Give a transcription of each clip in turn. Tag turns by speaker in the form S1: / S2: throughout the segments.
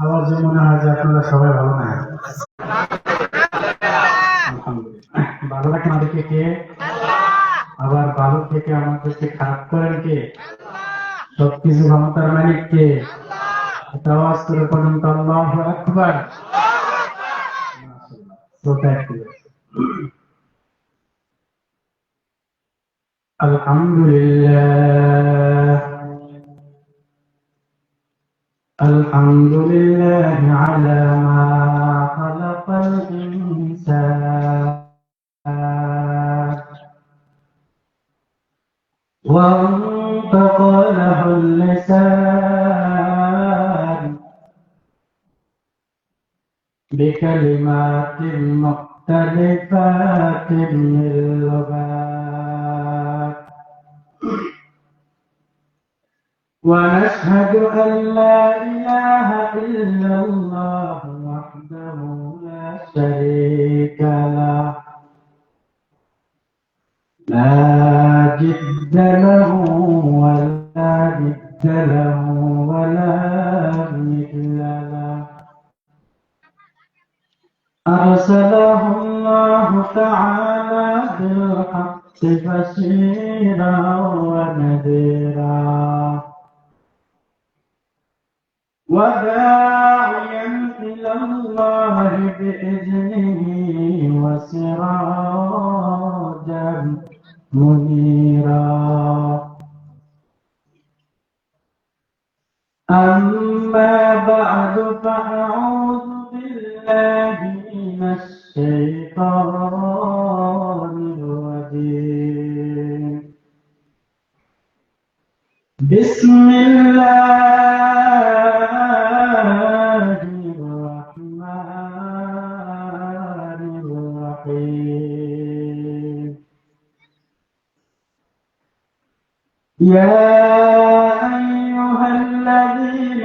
S1: আবার যে মনে হয় যে আপনারা সবাই ভালো না। আলহামদুলিল্লাহ, ভালো রাখেন আমাদেরকে কে? আবার ভালো থেকে আমাদেরকে খারাপ করেন কে? সবকিছু ক্ষমতার মালিক কে? এটা আওয়াজ করে পর্যন্ত আল্লাহু আকবার। শ্রোতা একটু। আলহামদুলিল্লাহ, আলহামদুলিল্লাহ আলা মা খালাকাল ইনসান وانطق له اللسان بكلمات مختلفات من اللغات ونشهد أن لا إله إلا الله وحده لا شريك له لا جد له ولا ند له ولا مثل له أرسله الله تعالى بالحق بشيرا ونذيرا وداعيا إلى الله بإذنه وسراجا منيرا. أما بعد فأعوذ بالله من الشيطان الرجيم. بسم الله الرحمن الرحيم. يا أيها الذين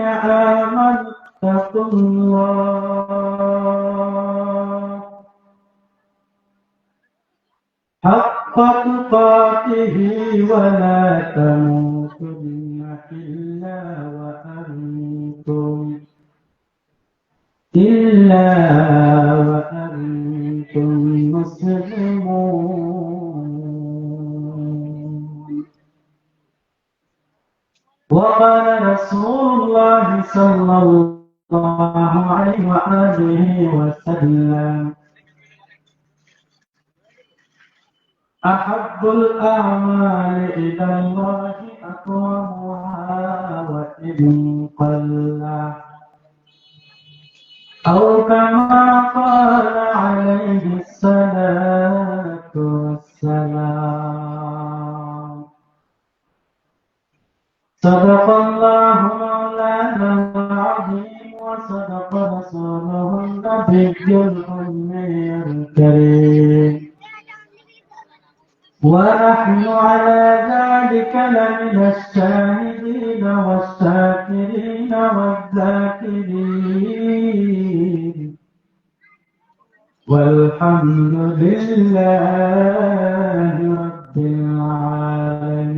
S1: آمنوا اتقوا الله حق تقاته ولا تموتن إلا وأنتم مسلمون. وقال رسول الله صلى الله عليه وآله وسلم أحب الأعمال إلى الله أقومها وإن قل أو كما قال عليه الصلاة والسلام. صدق الله مولانا العظيم وصدق رسوله النبي الأمي الكريم ونحن على ذلك لمن الشاهدين والشاكرين والذاكرين والحمد لله رب العالمين.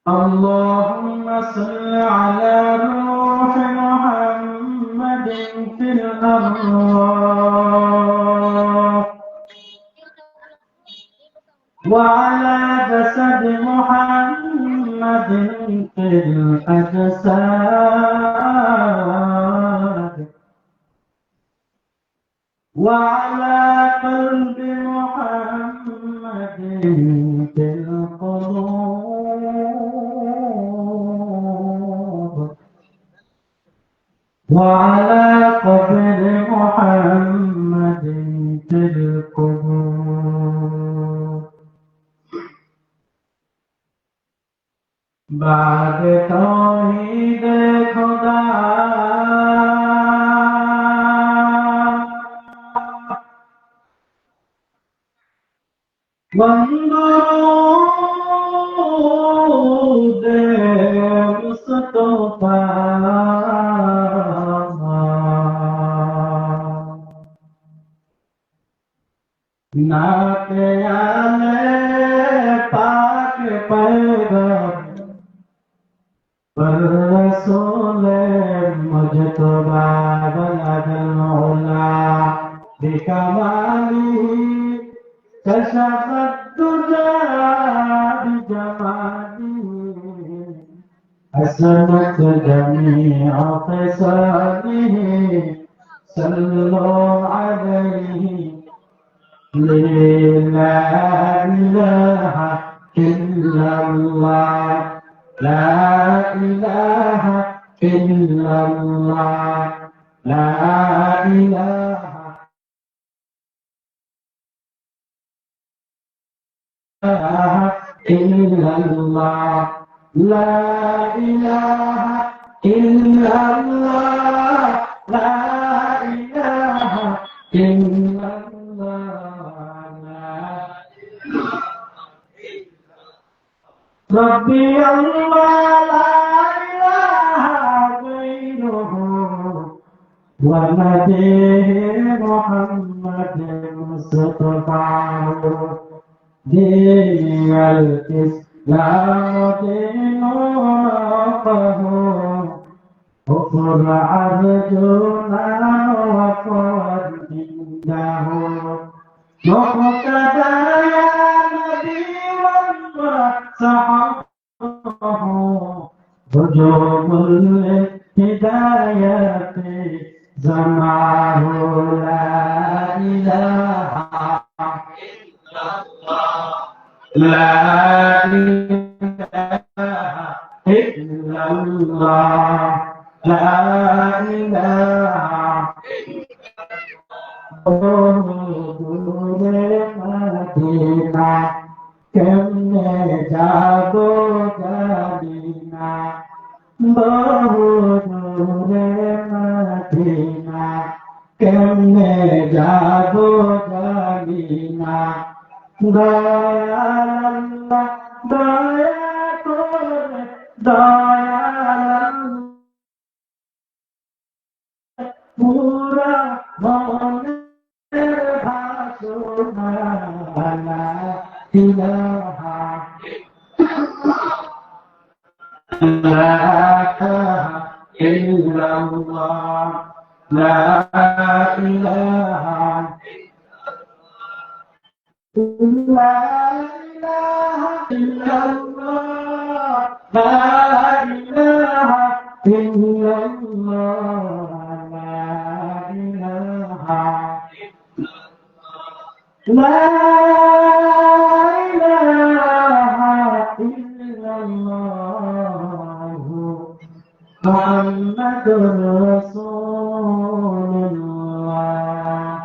S1: اللهم صل على روح محمد في الأرواح وعلى جسد محمد في الأجساد وعلى قلب محمد في القلوب وعلى قبر محمد في القبور. بعد توحید خدا وندرود مصطفی नात आले पाक पैगम والرسول المجتبى بلغ العلا بكماله كشف الدجى بجماله حسنت جميع خصاله صلوا عليه لا إله إلا الله لا إله إلا الله لا إله إلا الله لا إله إلا الله لا إله إلا الله ربي الله لا إله غيره ونبيه محمد مصطفاه دين الإسلام دين ربه غفر عبدنا وقد عنده مقتدى يا نبي والله صحبه هجوم الهداية زماه لا إله لا إله إلا الله لا إله مدينة كم جابو جابينا बहुत मदीना केमने जाबो जानीना दया अल्लाह दया करे दया पूरा मन भासुना ला इलाहा لا إله إلا الله لا إله لا إله إلا الله لا إله إلا الله لا إله لا إله إلا الله محمد رسول الله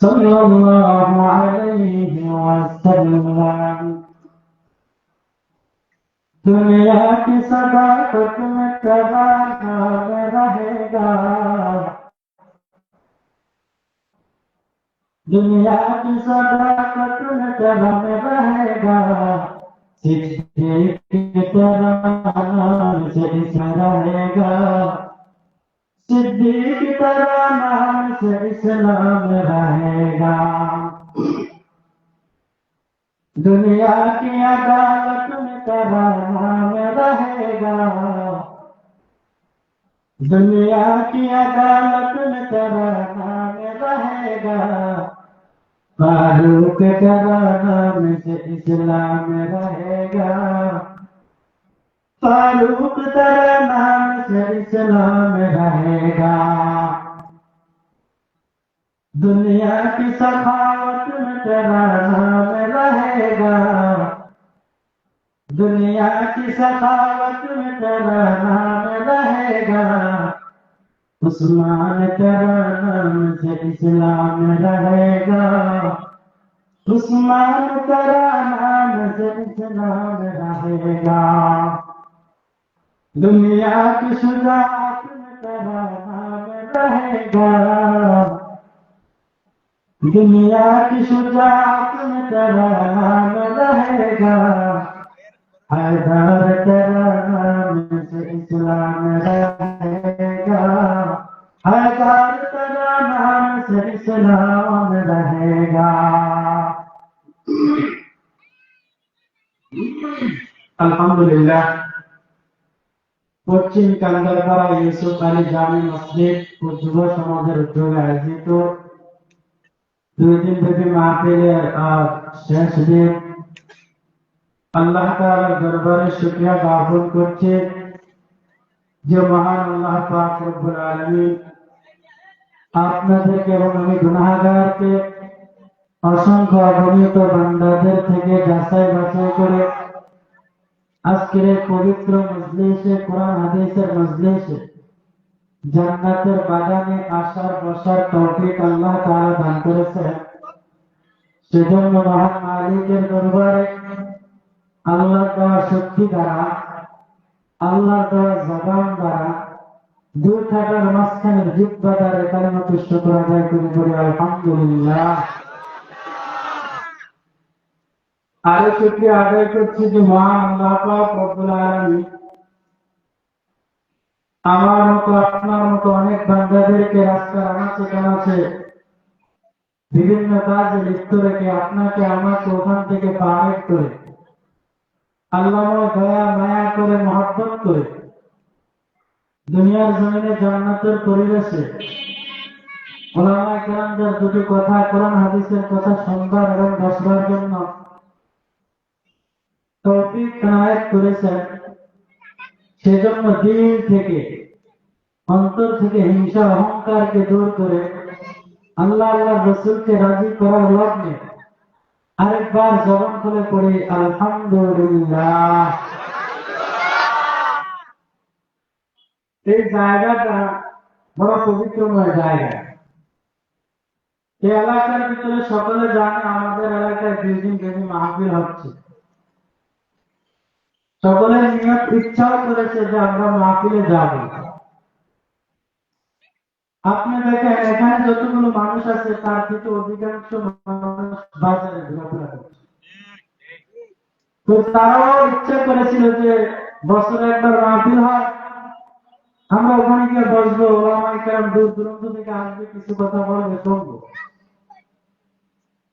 S1: صلى الله عليه وسلم दुनिया की सदाकत में कबाना रहेगा दुनिया की सदाकत में कदम रहेगा सिद्दीक की तरह नाम से इसमें रहेगा सिद्दीक की तरह नाम से इस्लाम रहेगा दुनिया की अदालत में तेरा नाम रहेगा दुनिया की अदालत में तेरा नाम रहेगा फारूक तेरा नाम से इस्लाम रहेगा फारूक तेरा नाम से इस्लाम रहेगा दुनिया की सखावत में तेरा नाम रहेगा दुनिया की सखावत में तेरा नाम रहेगा उस्मान तेरा नाम से इस्लाम रहेगा उस्मान तेरा नाम से इस्लाम रहेगा दुनिया की शुजाअत में तेरा नाम रहेगा दुनिया की शुजाअत में तेरा नाम रहेगा हैदर तेरा नाम से इस्लाम रहेगा हैदर तेरा नाम से इस्लाम रहेगा अल्हम्दुलिल्लाह পশ্চিম কান্দারপাড়া ইউসুফ আলী জামি মসজিদ ও যুব সমাজের উদ্যোগে আয়োজিত 2 দিন ব্যাপী মাহফিলের আজ শেষ দিন। আল্লাহ তাআলার দরবারে শুকরিয়া জ্ঞাপন করছি যে মহান আল্লাহ পাক রব্বুল আলামিন আপনাদেরকে এবং আমি গুনাহগারকে অসংখ্য অগণিত বান্দাদের থেকে যাচাই বাছাই করে আজকের এই পবিত্র মজলিসে, কোরআন হাদিসের মজলিসে, জান্নাতের বাগানে আসার বসার তৌফিক আল্লাহ তাআলা দান করেছেন। সেজন্য মহান মালিকের দরবারে আল্লাহর দেওয়া শক্তি দ্বারা, আল্লাহর দেওয়া জবান দ্বারা, দুই ঠাটার মাঝখানের জিহ্বা দ্বারা কালিমাতু শুকর আদায় করি আলহামদুলিল্লাহ। আরো শুকরিয়া আদায় করছি যে মহান আল্লাহ পাক রব্বুল আলামিন আমার মতো আপনার মতো অনেক বান্দাদেরকে রাস্তার আনাচে কানাচে বিভিন্ন কাজে লিপ্ত রেখে আপনাকে আমাকে ওখান থেকে পার করে আল্লাহ দয়া মায়া করে মহব্বত করে দুনিয়ার জমিনে জান্নাতের পরিবেশে উলামায়ে কেরামদের দুটি কথা, কোরআন হাদিসের কথা শুনবার এবং বসবার জন্য তৌফিক এনায়েত করেছেন। সেজন্য দিল থেকে, অন্তর থেকে হিংসা অহংকারকে দূর করে আল্লাহ আল্লাহর রাসূলকে রাজি করার লগ্নে আরেকবার জবান খুলে পড়ি আলহামদুলিল্লাহ। এই জায়গাটা বড় পবিত্রময় জায়গা। এই এলাকার ভিতরে সকলে জানে আমাদের এলাকায় 2 দিন ব্যাপী মাহফিল হচ্ছে। সকলের নিয়ত ইচ্ছাও করেছে যে আমরা মাহফিলে যাব। আপনি দেখেন এখানে যতগুলো মানুষ আছে তার থেকে অধিকাংশ মানুষ বাজারে ঘোরাফেরা করছে। তো তারাও ইচ্ছা করেছিল যে বছরে একবার মাহফিল হয়, আমরা ওখানে গিয়ে বসবো, ওলামায়ে কেরাম দূর দূরান্ত থেকে আসবে, কিছু কথা বলবে, শুনবো।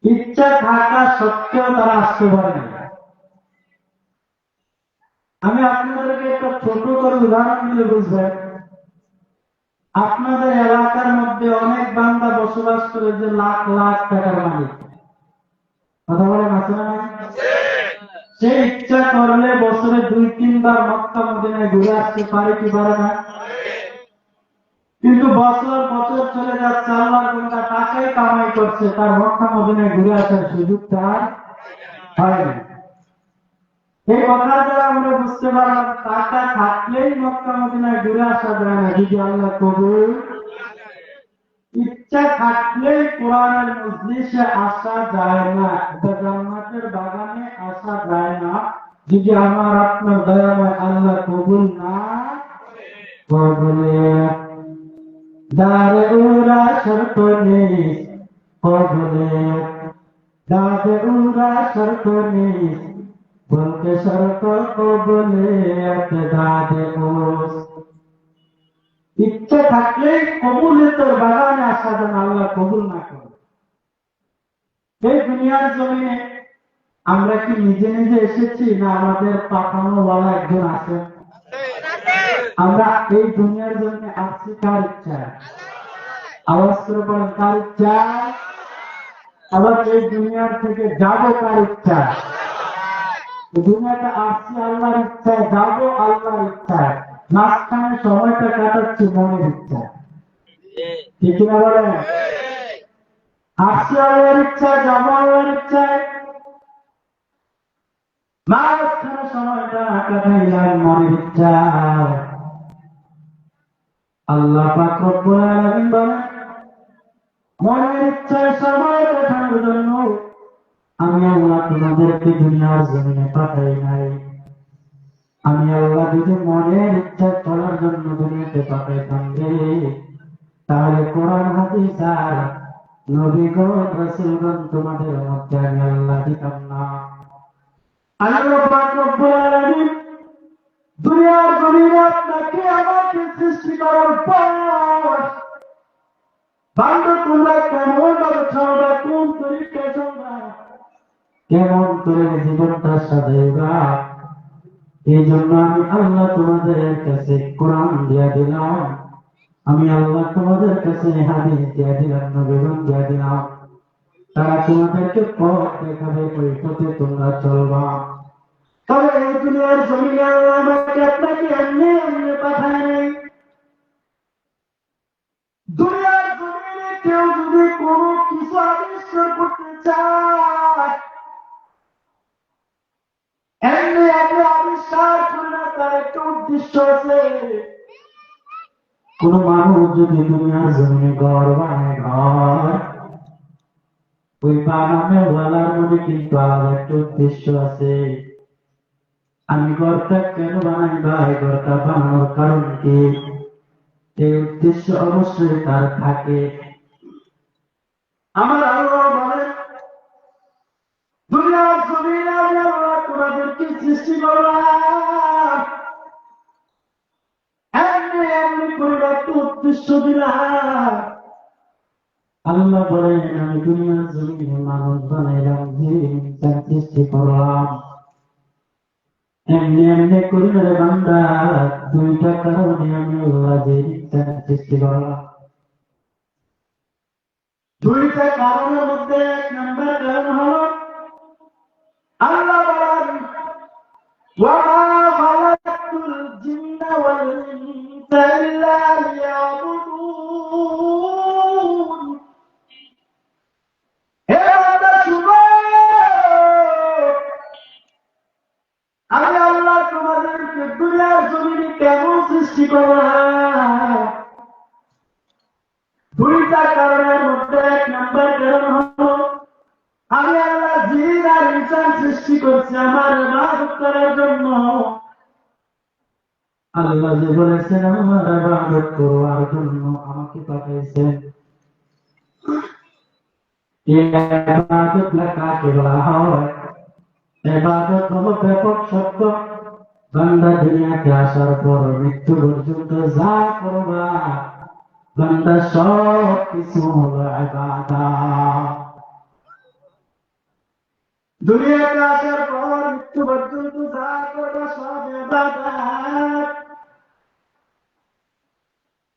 S1: ইচ্ছা থাকা সত্ত্বেও তারা আসতে পারে না। আমি আপনাদেরকে একটা ছোট করে উদাহরণ দিলে বুঝবেন। আপনাদের এলাকার মধ্যে অনেক বান্দা বসবাস করে যে লাখ লাখ টাকার মালিক, কথা বলেন আছে না? সে ইচ্ছা করলে বছরে 2-3 বার মক্কা মদিনায় ঘুরে আসতে পারে কি পারে না? কিন্তু বছর বছর চলে যাচ্ছে, আল্লাহর কোনটা টাকাই কামাই করছে, তার মক্কা মদিনায় ঘুরে আসার সুযোগ তার হয় না। এই কথা দ্বারা আমরা বুঝতে পারলাম টাকা থাকলেই মক্কা মদিনায় ঘুরে আসা যায় না, যদি আল্লাহ কবুল। ইচ্ছা থাকলেই কোরআনের মজলিসে আসা যায় না, জান্নাতের বাগানে আসা যায় না, যদি আমার আপনার দয়াময় আল্লাহ কবুল না কবুলে। দারে উরা শর্ত নেই কবুলে, দারে উরা শর্ত নেই বলতে শর্ত কবুলে, দাদে ওস। ইচ্ছা থাকলে কবুলে তোর বাগানে আসা যেন আল্লাহ কবুল না করে। এই দুনিয়ার জমিনে আমরা কি নিজে নিজে এসেছি, না আমাদের পাঠানো ওয়ালা একজন আছে? আমরা এই দুনিয়ার জমিনে আসছি কার ইচ্ছা? আওয়াজ করে বলেন কার ইচ্ছা? আবার এই দুনিয়ার থেকে যাবো কার ইচ্ছা? দুনিয়াটা আসছি আল্লাহর ইচ্ছায়, যাবো আল্লাহর ইচ্ছায়, মাঝখানে সময়টা কাটাচ্ছি মনের ইচ্ছা। ঠিক না বলেন? আসছি আল্লাহর ইচ্ছায়, যাবো আল্লাহর ইচ্ছায়, মাঝখানে সময়টা কাটাইলাম মনের ইচ্ছায়। আল্লাহ পাক রব্বুল আলামিন বলেন, মনের ইচ্ছায় সময় কাটানোর জন্য আমি আল্লাহ তোমাদেরকে দুনিয়ার জমিনে পাঠাই নাই। আমি আল্লাহ যদি মনের ইচ্ছা চলার জন্য দুনিয়াতে পাঠাইতাম রে, তাহলে কোরআন হাদিস আর নবীগণ রাসূলগণ তোমাদের মধ্যে আমি আল্লাহ দিতাম না। আল্লাহ পাক রব্বুল আলামিন দুনিয়ার জমিনে আপনাকে আমাকে সৃষ্টি করার পর বান্দা তোমরা কেমন ভাবে চলবা, কোন তরিকায় চলবা, কেমন করে জীবনটা সাজাইবা, এই জন্য আমি আল্লাহ তোমাদের কাছে কোরআন দিয়া দিলাম, আমি আল্লাহ তোমাদের কাছে হাদিস দিয়া দিলাম, নবীগণ দিয়া দিলাম। তারা তোমাদেরকে পথ দেখাবে, ওই পথে তোমরা চলবা। তবে এই দুনিয়ার জমিনে আল্লাহ আমাকে আপনাকে এমনি এমনি পাঠায় নাই। দুনিয়ার জমিনে কেউ যদি কোনো কিছু আবিষ্কার করতে চায়, এমনি এমনি আবিষ্কার করে না, তার একটা উদ্দেশ্য আছে। কোন মানুষ যদি দুনিয়ার জমিনে ঘর বানায়, ঘর ওই বানানোর ওয়ালার মধ্যে কিন্তু আলাদা একটা উদ্দেশ্য আছে। আমি ঘরটা কেন বানাই ভাই, ঘরটা বানানোর কারণ কি, এই উদ্দেশ্য অবশ্যই তার থাকে। আমার আল্লাহ বলেন, দুনিয়ার জমিনে আমি আল্লাহ তোমাদেরকে সৃষ্টি করলাম, এমনি এমনি করে একটা উদ্দেশ্য দিলাম। আল্লাহ বলেন, আমি দুনিয়ার জমিনে মানুষ বানাইলাম, জিন সৃষ্টি করলাম, এমনি এমনি করে রে বান্দা। দুইটা কারণে আমি আল্লাহ জিন সৃষ্টি করলাম। দুইটা কারণের মধ্যে এক নম্বর কারণ হল, আল্লাহ বলেন, ওয়ামা খালাকতুল জিন্না ওয়াল ইনসা ইল্লা লিয়াবুদুন। হে বান্দা শুনো, আমি আল্লাহ তোমাদেরকে দুনিয়ার জমিনে কেন সৃষ্টি করলাম? দুইটা কারণের মধ্যে এক নম্বর কারণ হলো, আমি আল্লাহ জিন আর ইনসান সৃষ্টি করছি আমার ইবাদত করার জন্য। আল্লাহ যে বলেছেন আমার ইবাদত করার জন্য আমাকে পাঠাইছেন। ইবাদত কাকে বলা হয়? ইবাদত হলো ব্যাপক শব্দ। বান্দা দুনিয়াতে আসার পর মৃত্যু পর্যন্ত যা করবা, বান্দা সব কিছু হলো ইবাদত। দুনিয়াতে আসার পর মৃত্যু পর্যন্ত যা করবা সব ইবাদত।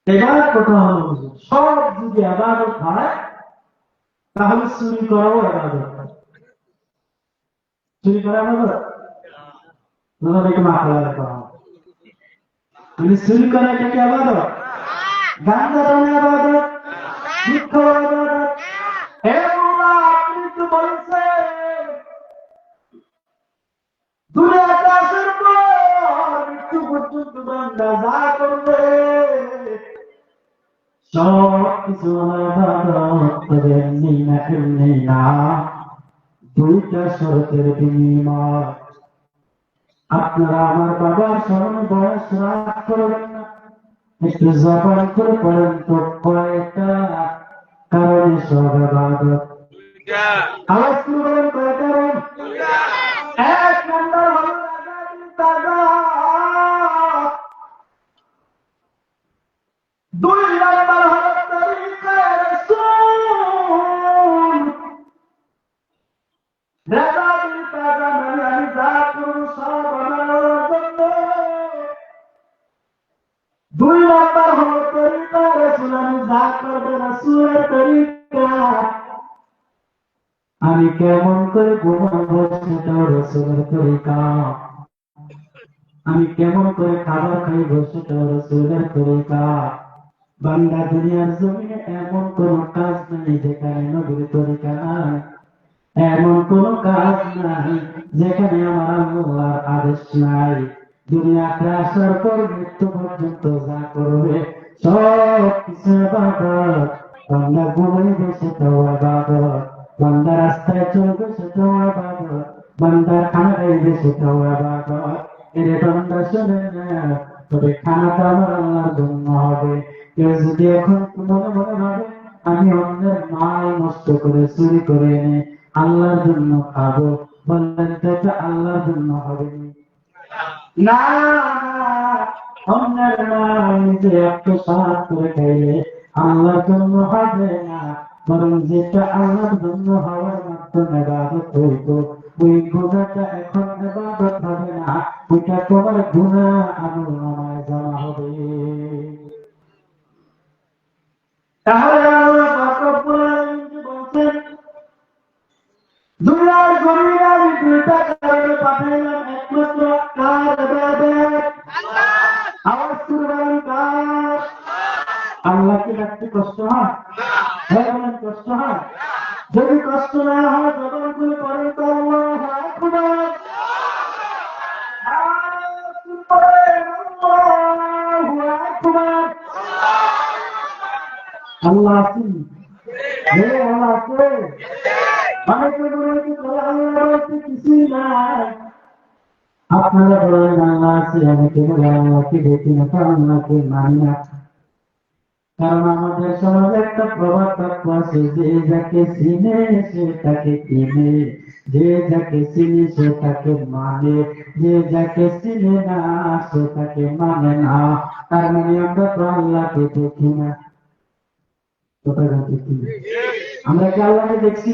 S1: এবার কথা হলো, সব যদি ইবাদত হয় তাহলে চুরি করাও ইবাদত। চুরি করা ইবাদত? তোমাদেরকে মাথা রাখা, মানে চুরি করা এটা কি ইবাদত? গান গাওয়া ইবাদত? বৃক্ষ ইবাদত? হে আল্লাহ, আপনি তো বলেছেন দুনিয়াতে আসার পর মৃত্যু পর্যন্ত বান্দা যা করবে সব কিছু ইবাদত। তবে এমনি না, এমনি না, দুইটা শর্তের বিনিময়। আপনারা আমার বাবার স্মরণ বয়স রাগ করবেন না, একটু জবান করে পড়েন তো, কয়টা কারণে সব ইবাদত? আওয়াজ করে বলেন, কয় কারণ? এক নম্বর হল দুই নম্বর হল তরিকায়ে রাসূল। রেজাবিল কাজা মানে আমি যা করব সব আল্লাহর জন্য। দুই নম্বর হল তরিকায়ে রাসূল, আমি যা করব রাসূলের তরিকা। আমি কেমন করে ঘুমাবো সেটাও রাসূলের তরিকা। আমি কেমন করে খাবার খাইব সেটাও রাসূলের তরিকা। বান্দা দুনিয়ার জমিনে এমন কোন কাজ নাই যেখানে নবীর তরিকা নাই, এমন কোন কাজ নাই যেখানে আমার আল্লাহর আদেশ নাই। দুনিয়াতে আসার পর মৃত্যু পর্যন্ত যা করবে সব কিছু ইবাদত। বান্দা ঘুমাইবে সেটাও ইবাদত, বান্দা রাস্তায় চলবে সেটাও ইবাদত, বান্দা খানা খাইবে সেটাও ইবাদত। এর বান্দা শোনে না, তবে খানাটা আমার আল্লাহর জন্য হবে। কেউ যদি এখন মনে মনে ভাবে আমি অন্যের মাল নষ্ট করে চুরি করে এনে আল্লাহর জন্য খাবো, বললেন তো এটা আল্লাহর জন্য হবে না। অন্যের মাল নিজে একটু সাহায্য করে খাইলে আল্লাহর জন্য হবে না, বরং যেটা আল্লাহর জন্য হওয়ার মাধ্যমে ইবাদত হইতো ওই গুনাহটা এখন ইবাদত হবে না, ওইটা তোমার গুনাহ আমলনামায় জমা হবে। তাহলে আল্লাহ পাক রব্বুল আলামিন বলছেন, দুনিয়ার জমিনে আমি দুইটা কারণে পাঠাইলাম, একমাত্র কার ইবাদত? আওয়াজ করে বলেন কার? আল্লাহকে ডাকতে কষ্ট হয়? হ্যাঁ বলেন, কষ্ট হয়? যদি কষ্ট না হয় জবান খুলে পড়েন তো আল্লাহু আকবার। আল্লাহ আছেন? হ্যাঁ আল্লাহ আছে। অনেকে বলেছে আল্লাহ বলতে কিছুই নাই। আপনারা বলেন আল্লাহ আছে, অনেকে বলে আল্লাহকে দেখি না, তো আল্লাহকে মানি না। কারণ আমাদের সমাজে একটা প্রবাদ বাক্য আছে, যে যাকে চিনে সে তাকে চিনে, যে যাকে চিনে সে তাকে মানে, যে যাকে চিনে না সে তাকে মানে না। তার মানে আমরা তো আল্লাহকে দেখি না। কোথায় দেখি? আমরা কি আল্লাহকে দেখছি?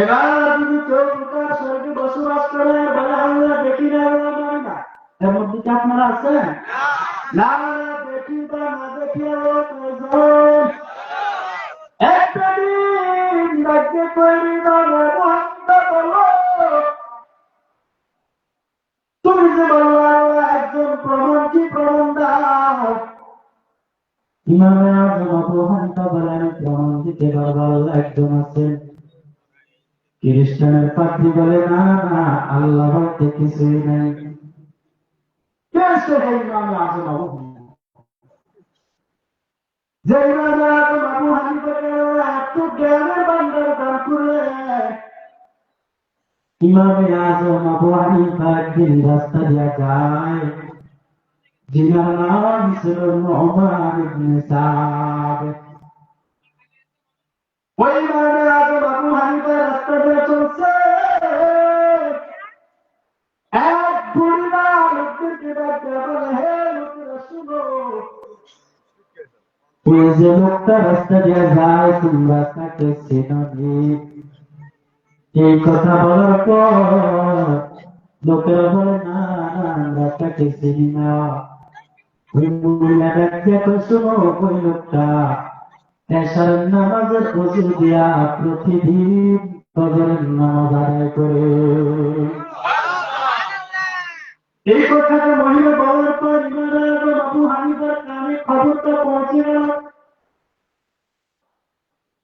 S1: এবার যদি কেউ প্রকার স্বর্গে বসবাস করে বলে আল্লাহ দেখি না, আল্লাহ মানে না, এর মধ্যে কি আপনারা আছেন? না দেখি বা না দেখি আল্লাহ একটা দিন রাজ্যে তৈরি বলো, তুমি যে বললো আল্লাহ একজন, প্রমাণ কি? প্রমাণ দাও। ইমামে আযম আবু হানিফা বলেন, প্রমাণ দিতে পারবো আল্লাহ একজন আছেন। খ্রিস্টানের পাদ্রী বলে, না না, আল্লাহ বলতে কিছুই নাই। কে সে ইমামে আযম আবু হানিফা? যে ইমামে আযম আবু হানিফাকে এত জ্ঞানের ভান্ডার দান করলেন, ইমামে আযম আবু হানিফা একদিন রাস্তা দিয়া যায়, যিনার নাম ছিল নু'মান ইবনে সাদ। ওই ইমামে আযম আবু হানিফা রাস্তা দিয়ে চলছে, এক বুড়া লোকদেরকে ডাকতে বলে, হে লোকেরা শুনো, ওই যে লোকটা রাস্তা দিয়ে যায় তোমরা তাকে চেনো নি? এই কথা বলার পর লোকেরা বলে, না না, আমরা তাকে চিনি না। ওই মহিলা ডাকিয়া কই, শোনো, ওই লোকটা এশার নামাজের ওযু দিয়া প্রতিদিন ফজরের নামাজ আদায় করে। এই কথাটা মহিলা বলার পর ইমাম আবু হানিফার কানে খবরটা পৌঁছে গেল।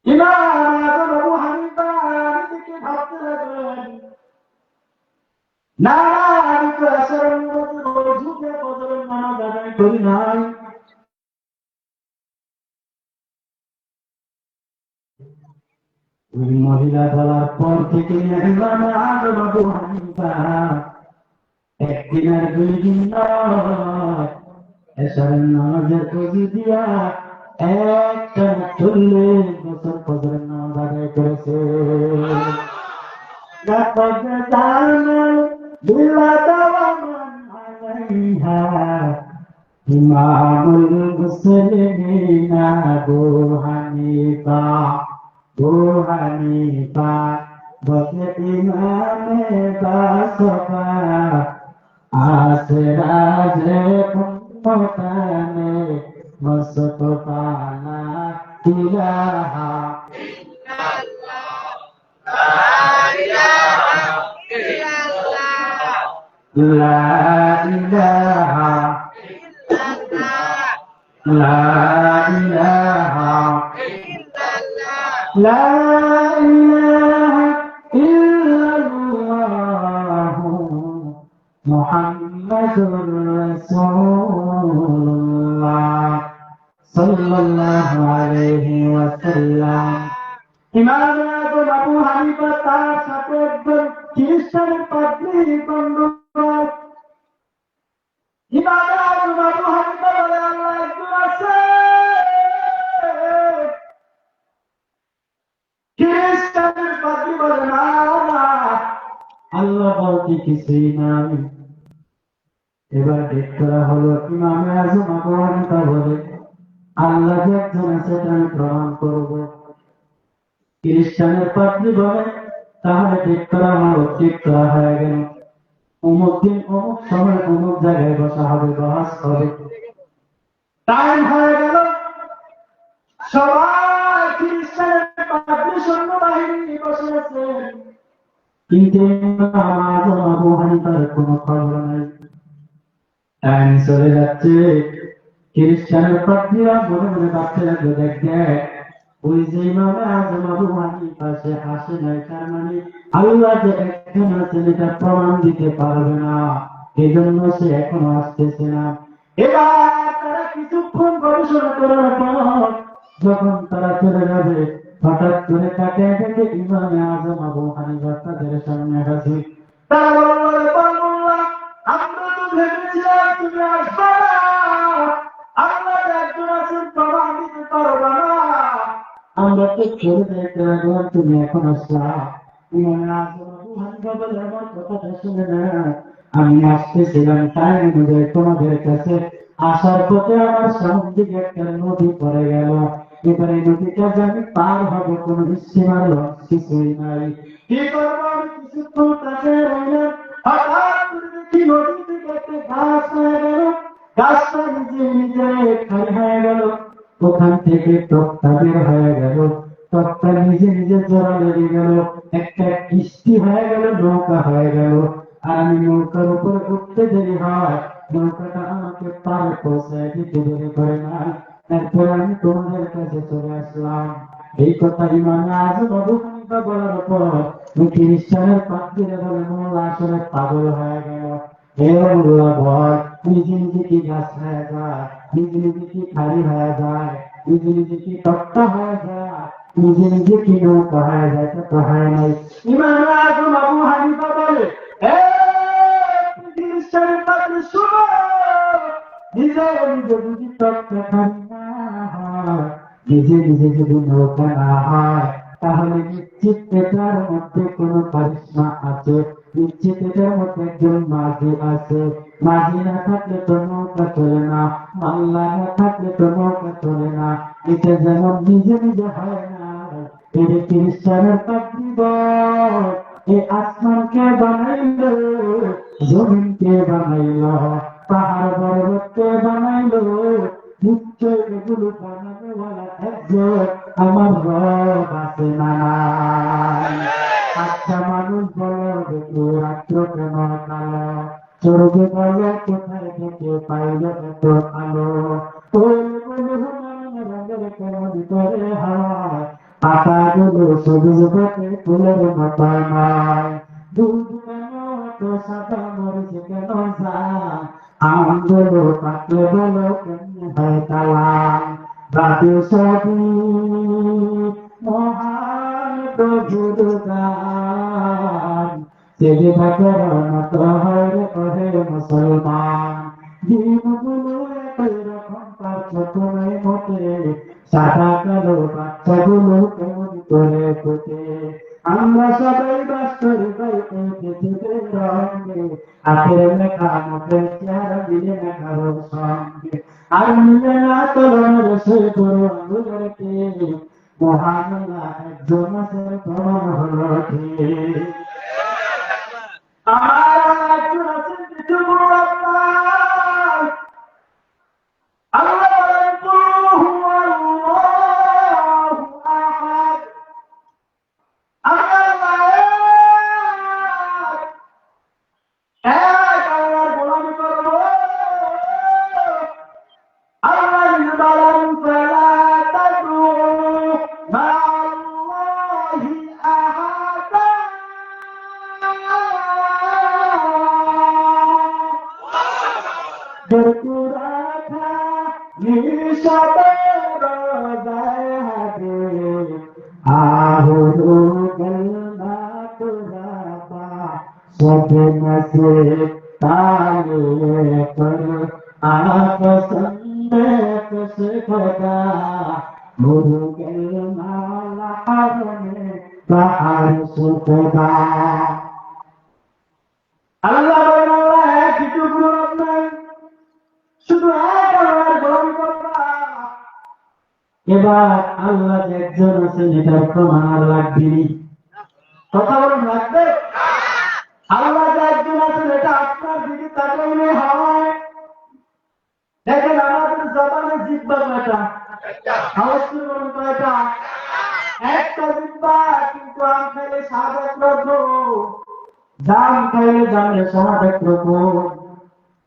S1: ইমাম আবু হানিফা নিজেকে ভাবতে লাগলেন, না আমি তো এশার নামাজের ওযু দিয়ে ফজরের নামাজ আদায় করি নাই। ওই মহিলা বলার পর থেকে ইমাম আবু হানিফা একদিন আর দুই দিন নয়, এশারের নামাজের ওযু দিয়া একটা 40 বছর ফজরের নামাজ আদায় করেছে। لقد كان بلدوان عليها إمام المسلمين أبو حنيفة بطل إمام باسفا آسراج مطمئن مصطفى لا إله لا إله لا إله لا إله إلا الله محمد رسول الله صلى الله عليه وسلم। ইমাম আবু হানিফা তার সাথে একজন খ্রিস্টানের পাদ্রী বন্ধুবাদ। ইমাম আবু হানিফা বলে, আল্লাহ একজন আছে। খ্রিস্টানের পাদ্রী বলে, না আল্লাহ বলতে কিছুই নাই। এবার ঠিক করা হলো, ইমাম আবু হানিফা বলে, আল্লাহ যে একজন আছে তা আমি প্রমাণ করবো। খ্রিস্টানের পাদ্রী বলে, তাহলে ঠিক করা আমার ঠিক করা হয়ে গেল। অমুক দিন অমুক সময় অমুক জায়গায় বসা হবে, বহাস হবে। টাইম হয়ে গেল, সবাই খ্রিস্টানের পাদ্রী সৈন্যবাহিনী বসে আছে, কিন্তু আবু হানিফার কোনো খবর নাই। টাইম চলে যাচ্ছে, খ্রিস্টানের পাদ্রীরা মনে মনে ভাবতে লাগলো, দেখে ওই যে ইমামে আজম আবু হানিফা সে আসে নাই, তার মানে আল্লাহ যে একজন আছেন এটা প্রমাণ দিতে পারবে না, এই জন্য সে এখনো আসতেছে না। এবার তারা কিছুক্ষণ গবেষণা করার পর যখন তারা চলে যাবে, হঠাৎ করে তাকে দেখে ইমামে আজম আবু হানিফা তাদের সামনে হাজির। তারা বলল, আল্লাহ, আমরা তো ভেবেছিলাম তুমি আসবে না, আল্লাহ একজন আছেন প্রমাণ দিতে পারবে না, আমরা তো ছেড়ে দেখতে লাগলাম তুমি এখন আসলা। ইমামে আজম আবু হানিফা বলে, আমার কথাটা শুনে না, আমি আসতেছিলাম টাইম অনুযায়ী তোমাদের কাছে আসার পথে আমার সামনে দিকে একটা নদী পড়ে গেল, এবারে নদীটা যে আমি পার হবো কোনো সীমার কিছুই নাই, কি করবো আমি কিছুক্ষণ তাকে রইলাম, হঠাৎ করে দেখি নদী থেকে একটা গাছ হয়ে গেল, গাছটা নিজে নিজে খালি হয়ে গেল, ওখান থেকে তক্তা বের হয়ে গেল, তক্তা নিজে নিজে জোড়া লেগে গেল, একটা কিস্তি হয়ে গেল, নৌকা হয়ে গেল, আর আমি নৌকার উপরে উঠতে দেরি হয়, নৌকাটা আমাকে পারে পৌঁছায় দিতে দেরি করে না, তারপর আমি তোমাদের কাছে চলে আসলাম। এই কথা ইমামে আজম আবু হানিফা বলার পর খ্রিস্টানের পাদ্রীরা বলে, মোল্লা আসলে পাগল হয়ে গেল, হে মোল্লা বল, নিজে নিজে কি গাছ হয়ে যায়, নিজে নিজে কি খালি হয়ে যায়, নিজে নিজে কি তক্তা হয়ে যায়, নিজে নিজে কি নৌকা হয়ে যায়, তা তো হয় নাই। ইমামে আজম আবু হানিফা বলে, হে খ্রিস্টানের পাদ্রী শুনো, নিজে নিজে যদি তক্তা খালি না হয়, নিজে নিজে যদি নৌকা না হয়, তাহলে নিশ্চিত এটার মধ্যে কোনো কারিশমা আছে, নিশ্চিত এটার মধ্যে একজন মাঝি আছে, মাঝি না থাকলে তো নৌকা চলে না, আল্লাহ না থাকলে তো নৌকা চলে না, এটা যেমন নিজে নিজে হয় না। এই খ্রিস্টানের পাদ্রী বল, এই আসমানকে বানাইল, জমিনকে বানাইল, পাহাড় পর্বতকে বানাইল, নিশ্চয় এগুলো বানানোওয়ালা একজন আমার রব আছে না নাই? আচ্ছা মানুষ বলো দেখো, রাত্র কেন কালো, স্বর্গে গেল কোথায় থেকে পাইল এত আলো, ওই বলে রঙের কেমন করে হয়, পাতাগুলো সবুজ বটে ফুলের মতো নয়, দুধ কেন এত সাদা, মরিচ কেন যায়, আমগুলো পাতলে বলো কেমনে হয় কালাম, রাতে সবই মহান প্রভুর গান, জেগে থাকার মতো হয় রে ওহে মুসলমান, দিনগুলো একই রকম পার্থক্য মোটে, সাদা কালো বাচ্চাগুলো কেমন করে ফোটে, আমরা সবাই বাস্তব পৃথিবীর রঙে, হাতের লেখা মুখের চেহারা মিলে না কারোর সঙ্গে, আর মিলে না কলমের সে বড় আঙুলের তীর, মহান আল্লাহ একজন আছেন প্রমাণ হলো ঠিক। আমার একজন আছেন কিছু বড় আল্লাহ, আল্লাহ বলেন কুল হুয়াল্লাহু আহাদ, আল্লাহ এক, আল্লাহর গোলামি করবো, আল্লাহ বলেন ফালা তাদউ মা'আল্লাহি আহাদা, বরকুরাথা নিশাবে রোজায় হাদে, আহুরু গলনা তুরাবা সবে নসে তালে কর, आप संदे कुछ खुदा मुरु गलना लहरने बाहर सुखदा। আল্লাহ বলেন, আল্লাহ এক, কিছু গুণাব নাই, শুধু এক আল্লাহর গোলামি করবা। এবার আল্লাহ যে একজন আছেন এটার প্রমাণ আর লাগবেনি, কথা বলুন, লাগবে? আল্লাহ যে একজন আছেন এটা আপনার দিকে তাকাইলে হয়। দেখেন আমাদের জবানে জিহ্বা কয়টা? আওয়াজ করে বলুন কয়টা? একটা জিহ্বা, কিন্তু আম খাইলে স্বাদ একরকম, জাম খাইলে জামের স্বাদ একরকম,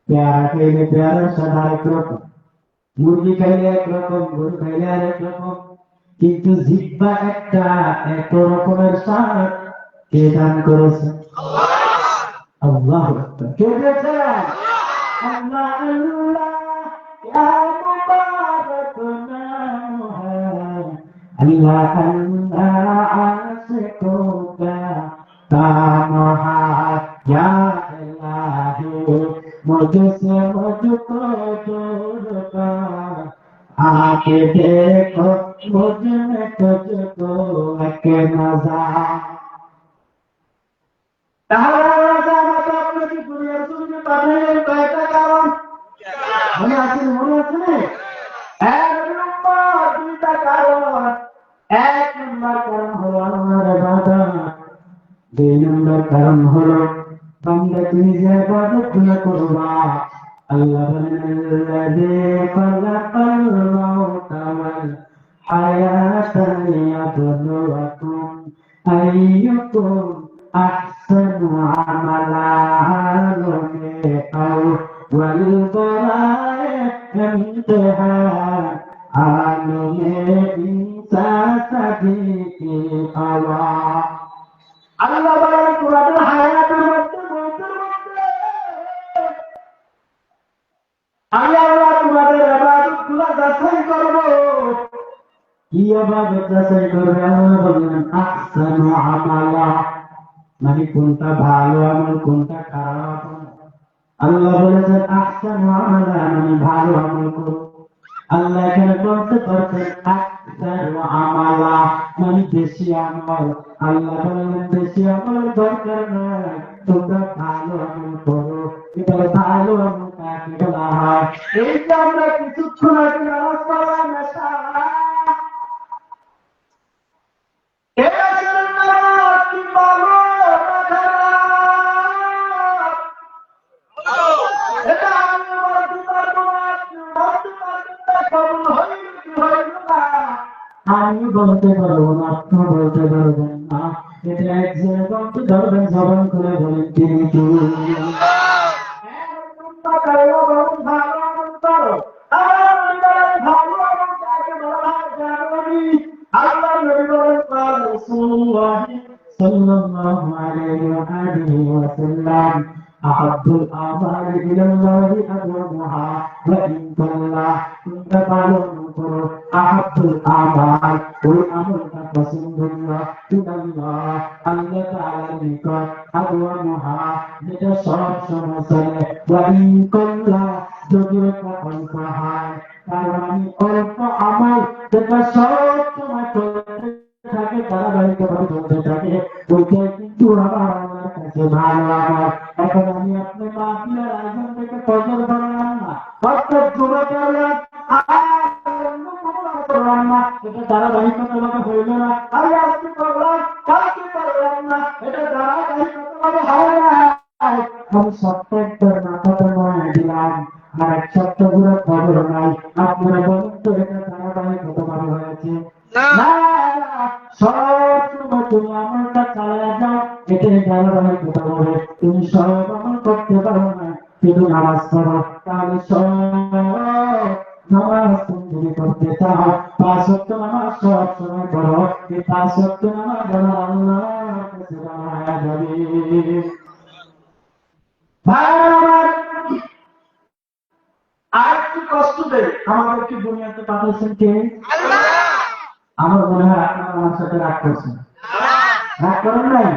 S1: পেয়ারা খাইলে পেয়ারার স্বাদ আরেক রকম, মুরগি খাইলে একরকম, গরু খাইলে আরেক রকম, কিন্তু জিহ্বা একটা, এক রকমের স্বাদ কে দান করেছে? আল্লাহ। কে দিয়েছেন? আল্লাহ। আল্লাহ ইয়া মুবারক নাম হ্যায়, আল্লাহ আল্লাহ আশিকো কা কাম হ্যায়, ইয়া ইলাহি মুঝসে মুঝকো दूर कर, आके देखो मुझ में तुझको एक नज़र। তাহলে আমাকে আপনাকে দুনিয়ার জমিনে পাঠালেন কয়টা কারণ? মনে আছে? মনে আছে? এক নম্বর দুইটা কারণ। এক নম্বর কারণ হলো আমার ইবাদত, দুই নম্বর কারণ হলো বান্দা তুমি যে ইবাদত গুলো করবা। আল্লাহ বলেন আল্লাযী খালাকাল মাউতা ওয়াল হায়াতা লিয়াবলুয়াকুম আইয়ুকুম আহসানু আমালা। ওয়াল বারায়ে ইমতিহান আলমে ইনসা সাদিকি আওয়া। আল্লাহ বলেন কুরআনের আয়াতের মধ্যে আমি আল্লাহ তোমাদের ইবাদত গুলো যাচাই করব। কি ইবাদত যাচাই করবে? আল্লাহ বলেন আহসানু আমালা, মানে কোনটা ভালো আমল, কোনটা খারাপ আমল। আল্লাহ বলেছেন আহসানু আমালা, মানে ভালো আমল করো। আল্লাহ এখানে বলতে পারছেন আহসানু আমালা, মানে বেশি আমল। আল্লাহ বলেন বেশি আমল দরকার নাই, তোমরা ভালো আমল করো। এবারে ভালো আমল কাকে বলা হয়? এই যে আমরা কিছুক্ষণ আগে নামাজ পড়লাম নেশা, এটা ছিল নামাজ কি ভালো না খারাপ? এটা আমি বলতে পারবো না, আপনি বলতে পারবেন না, কবুল হইল কি হইল না আমি বলতে পারবো না, আপনি বলতে পারবেন না। এটা একজন বলতে ধরবেন, জবান করে বলেন তিনি কি? আল্লাহ নবী বলেন রাসূলুল্লাহ সাল্লাল্লাহু আলাইহি ওয়া আলিহি ওয়াসাল্লাম আহাব্বুল আমালি ইলাল্লাহি আদওয়ামুহা ওয়া ইন কাল্লা, তোমরা পালন করো আহাব্বুল আমাল, ওই আমলটা পছন্দনীয় ইলাল্লাহ, আল্লাহ তাআলার নিকট, আদওয়ামুহা, যেটা সব সময় চলে, ওয়া ইন কাল্লা, যদিও তা অল্প হয়। কারণ আমি অল্প আমল যেটা সব সময় চলতে থাকে, ধারাবাহিকভাবে চলতে থাকে, ওইটাই কিন্তু আমার আল্লাহর কাছে ভালো আমল। এখন আমি আপনি মাহফিলের আয়োজন থেকে ফজর পড়লাম না, অর্থাৎ জুমা পড়লাম, করলাম না, এটা ধারাবাহিকতাভাবে হইল না। আমি আজকে করলাম, কালকে করলাম না, এটা ধারাবাহিকতাভাবে হয় না। আমি সপ্তাহের মাথাটা নয় দিলাম, আর এক সপ্তাহ পুরো খবর নাই। আপনারা বলুন তো এটা ধারাবাহিকতাভাবে হয়েছে? না, সব সময় তুমি আমলটা চালিয়ে যাও, এটাই ধারাবাহিকতা হবে। তুমি সব আমল করতে পারো না, শুধু নামাজ পড়ো, তাহলে সব নামাজ তুমি যদি করতে চাও, 5 ওয়াক্ত নামাজ সব সময় পড়ো, এই 5 ওয়াক্ত নামাজ আল্লাহর কাছে বানায়া যাবে। ভাই আর একটু কষ্ট দেয়, আমাদেরকে দুনিয়াতে পাঠাচ্ছেন কে? আল্লাহ। আমার মনে হয় আপনারা আমার সাথে রাগ করছেন, রাগ করেন নাই?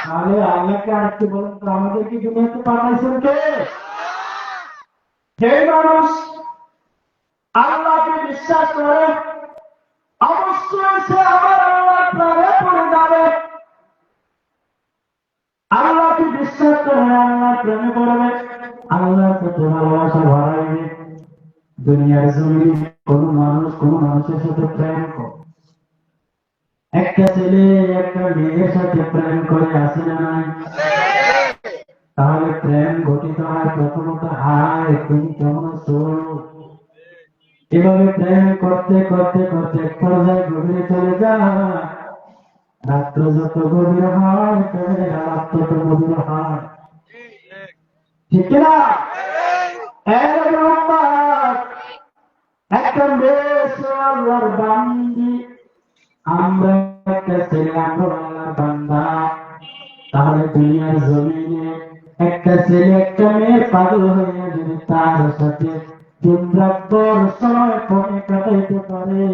S1: তাহলে আল্লাহকে আর একটু বলেন তো, আমাদেরকে দুনিয়াতে পাঠাইছেন কে? যে মানুষ আল্লাহকে বিশ্বাস করে অবশ্যই সে আমার আল্লাহ প্রেমে পড়ে যাবে। আল্লাহকে বিশ্বাস করে আল্লাহ প্রেমে পড়বে, আল্লাহর সাথে ভালোবাসা ভরাইবে। দুনিয়ার জমিনে কোন মানুষ কোন মানুষের সাথে প্রেম করে? একটা ছেলে একটা মেয়ের সাথে প্রেম করে আসে না নাই? তাহলে প্রেম গঠিত হয় প্রথমত হায় তুমি কেমন আছো। এভাবে প্রেম করতে করতে করতে এক পর্যায়ে গভীরে চলে যায়। রাত্র যত গভীর হয় প্রেমের আলাপ তত গভীর হয়, ঠিক না? একটা মেয়ে সে আল্লাহর বান্দি, আমরা একটা ছেলে আমরা আল্লাহর বান্দা। তাহলে দুনিয়ার জমিনে একটা ছেলে একটা মেয়ে পাগল হয়ে যদি তার সাথে দিন রাত সময় ফোনে কাটাইতে পারে,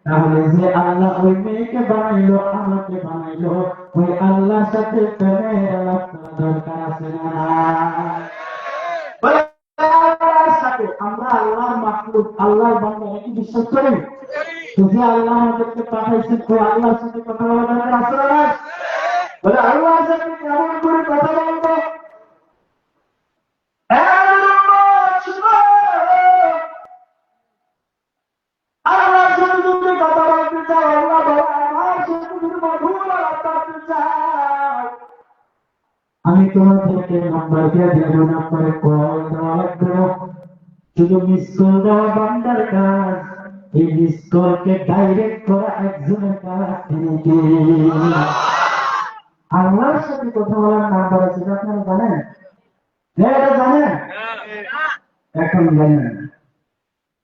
S1: তাহলে যে আল্লাহ ওই মেয়েকে বানাইলো আমাকে বানাইলো, ওই আল্লাহর সাথে প্রেমের আলাপ করা দরকার আছে না? বলে, আল্লাহর সাথে আমরা আল্লাহর মাখলুক আল্লাহর বান্দা কি বিশ্বাস করি? যে আল্লাহ আমাদেরকে পাঠাইছেন ওই আল্লাহর সাথে কথা বলা দরকার আছে না? বলে আল্লাহর সাথে কেমন করে কথা বলবো? আল্লাহর সাথে যদি কথা বলতে চাও, আল্লাহ বলে আমার সাথে যদি মধুর আলাপ করতে চাও, আমি তোমাদেরকে নাম্বার দিয়ে দেব, নাম্বারে কল দেওয়া লাগবে। শুধু মিস কল দেওয়া বান্দার কাজ, এই মিস কলকে ডাইরেক্ট করা একজনের কাজ। তিনি কে? আল্লাহর সাথে কথা বলার নাম্বার আছে, আপনারা জানেন? এটা জানেন? এখন জানেন?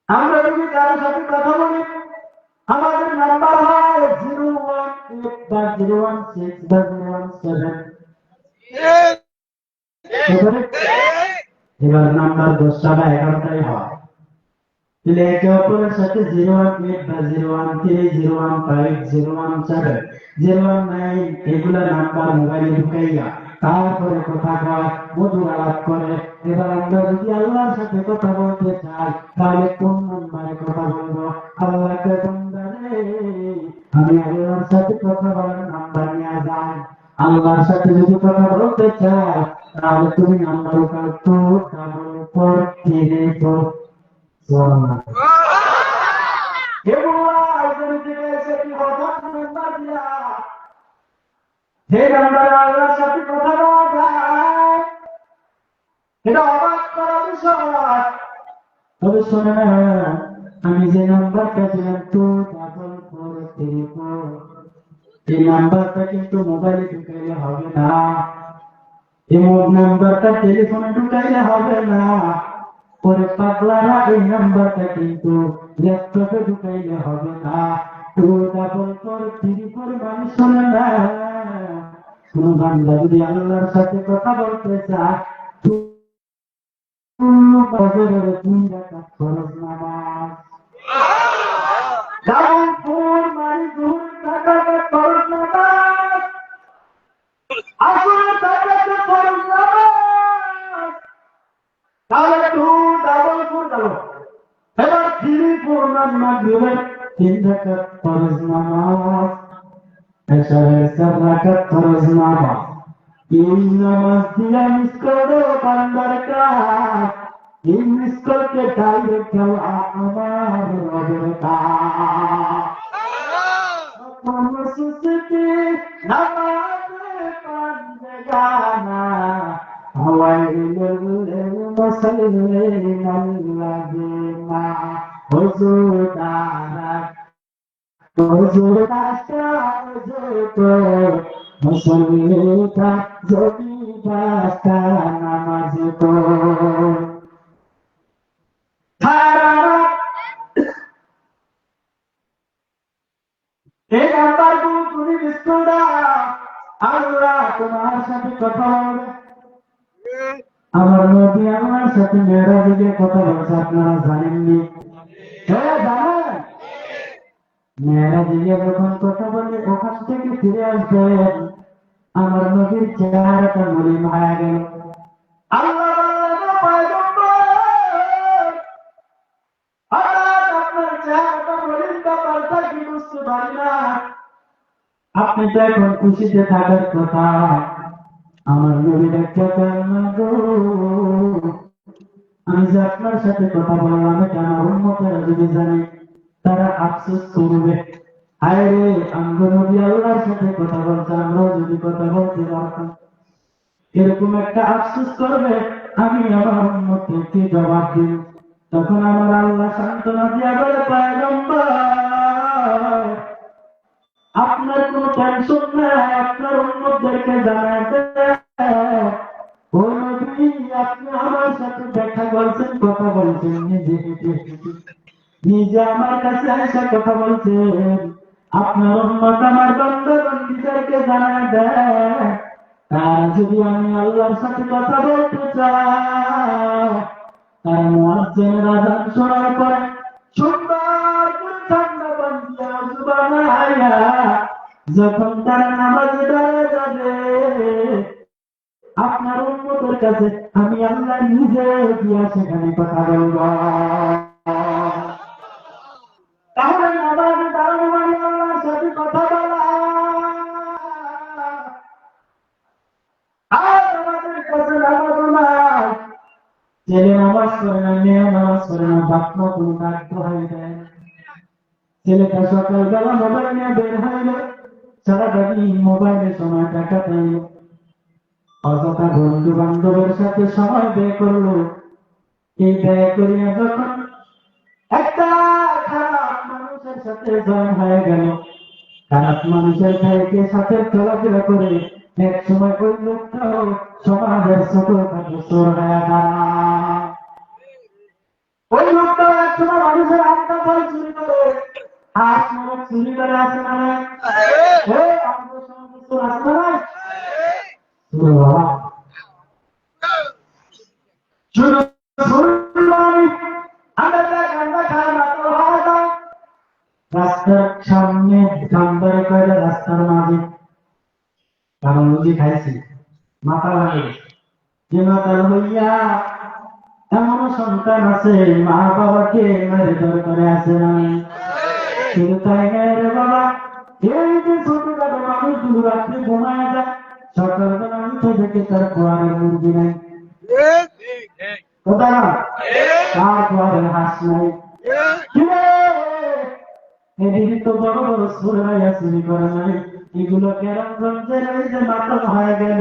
S1: আমরা যদি কারোর সাথে কথা বলি, আমাদের নাম্বার হয় 018/016/017। এবার নাম্বার 10টা বা 11টাই হয়। তাহলে একে অপরের সাথে 018/013/015/017 এগুলা নাম্বার মোবাইলে ঢুকাইয়া তারপরে কথা কয়, মধুর আলাপ করে। এবার আমরা যদি আল্লাহর সাথে কথা বলতে চাই, তাহলে কোন নাম্বারে কথা বলবো? আল্লাহকে বন্দারে আমি আল্লাহর সাথে কথা বলার নাম্বার নিয়ে যাই। আল্লাহর সাথে যদি কথা বলতে চাই, তাহলে তুমি নাম্বার উঠাও 24434। যে নাম্বারে আল্লাহর সাথে কথা বলা যায়, এটা অবাক করা বিষয়। তবে শোনে না, আমি যে নাম্বারটা দিলাম 24434, এই নাম্বারটা কিন্তু মোবাইলে ঢুকাইলে হবে না। এই নাম্বারটা টেলিফোনে ঢুকাইলে হবে না। পরে পাগলারা এই নাম্বারটা কিন্তু ল্যাপটপে ঢুকাইলে হবে না। 24434 মানুষ শোনে না। কোন বান্দা যদি আল্লাহর সাথে কথা বলতে চায়, বছরের 2 রাকাত ফরজ নামাজ, জামালপুর মারি দুই রাকাত ফরজ নামাজ, আসলে রাকাত ফরজ নামাজ, তাহলে 244 গেল। এবার 34 মাগরিবের 3 রাকাত ফরজ নামাজ, এশারের 4 রাকাত ফরজ নামাজ। এই নামাজ দিয়া মিস করে বান্দার কাজ, এই মিস করতে ডাইরেক্ট আমার রবের কাজ। নামাজে পান্ডে গানা মুসলিম আল্লাযিনা হুজুর দারা হুজুর দাস্তা হুজুর মুসলিমা যদি দাস্তা নামাজ তো এই নাম্বার তুমি বিস্কুল দাও, আল্লাহ তোমার সাথে কথা বলবে। আমার নবী আমার সাথে মেরাজে কথা বলছে, আপনারা জানেননি? জানেন? মেরাজে যখন কথা বলে ওখান থেকে ফিরে আসবেন, আমার নবীর চেহারাটা মলিন হয়ে গেল। আল্লাহ আপনার চেহারাটা মলিন ব্যাপারটা কি বুঝতে পারি না। আপনি তো এখন খুশিতে থাকার কথা। আমার নবী একটা কান্না গো, আমি যে আপনার সাথে কথা বললাম, এটা আমার উম্মতেরা যদি জানে তারা আফসোস করবে। হায় রে আমরা নবী আল্লাহর সাথে কথা বলছে, আমরা যদি কথা বলতে পারতাম। এরকম একটা আফসোস করবে, আমি আমার উম্মতকে কি জবাব দিব? তখন আমার আল্লাহ সান্ত্বনা দিয়া বলে, পয়গম্বর আপনার কোনো টেনশন নাই, আপনার উম্মতদেরকে জানাতে ও নবী আপনি আমার সাথে দেখা বলছেন, কথা বলছেন, নিজে নিজে আমার কাছে এসে কথা বলছেন। আপনার উম্মত আমার বান্দা বান্দীদেরকে জানায় দেয়, আর যদি আমি আল্লাহর সাথে কথা বলতে চাই, তার মুয়াজ্জিনের আযান শোনার পরে সুন্দর করে ঠান্ডা পানি দিয়া জুবান আয়া যখন তারা নামাজে দাঁড়িয়ে যাবে, আপনার উম্মতের কাছে আমি আল্লাহ নিজে গিয়া সেখানে কথা বলব। তাহলে নামাজে দাঁড়ানো মানে আল্লাহর সাথে কথা বলা। আর আমাদের কাছে নামাজ নাই, ছেলে নামাজ করে না, মেয়ে নামাজ করে না, বাপ মা কোনো দায়িত্ব হয়ে যায়। ছেলেটা সকালবেলা মোবাইল নিয়ে বের হইল, সারাদিন মোবাইলে সময়টা কাটাইল, অযথা বন্ধু বান্ধবের সাথে সময় ব্যয় করলো। এই ব্যয় করিয়া যখন একটা খারাপ মানুষের সাথে জয়েন হয়ে গেল, খারাপ মানুষের সাথে সাথে চলাফেরা করে এক সময় ওই লোকটাও সমাজের ছোটখাটো চোর হয়ে দাঁড়ায়। ওই লোকটাও এক সময় মানুষের আত্মা ফল চুরি করে, হাত মুখ চুরি করে, আসে না আমাদের সমাজে চোর আসে না। শুধু রাস্তার সামনে গান্ধারে কয়টা রাস্তার মাঝে কারণ রুজি খাইছি, মাথা লাগে যে মাতাল হইয়া এমন সন্তান আছে মা বাবাকে মেরে ধর করে আসে না। শুধু তাই নয় রে বাবা, এই যে ছোটখাটো মানুষগুলো রাত্রে ঘুমায় যায়, সকালবেলা উঠে দেখে তার খোয়ারের মুরগি নাই, কোথায় না তার খোয়ারের হাঁস নাই। এদিকে তো বড় বড় সুরাইয়া চুরি করে নাই, এগুলো কেরামগঞ্জের ওই যে মাতাল হয়ে গেল,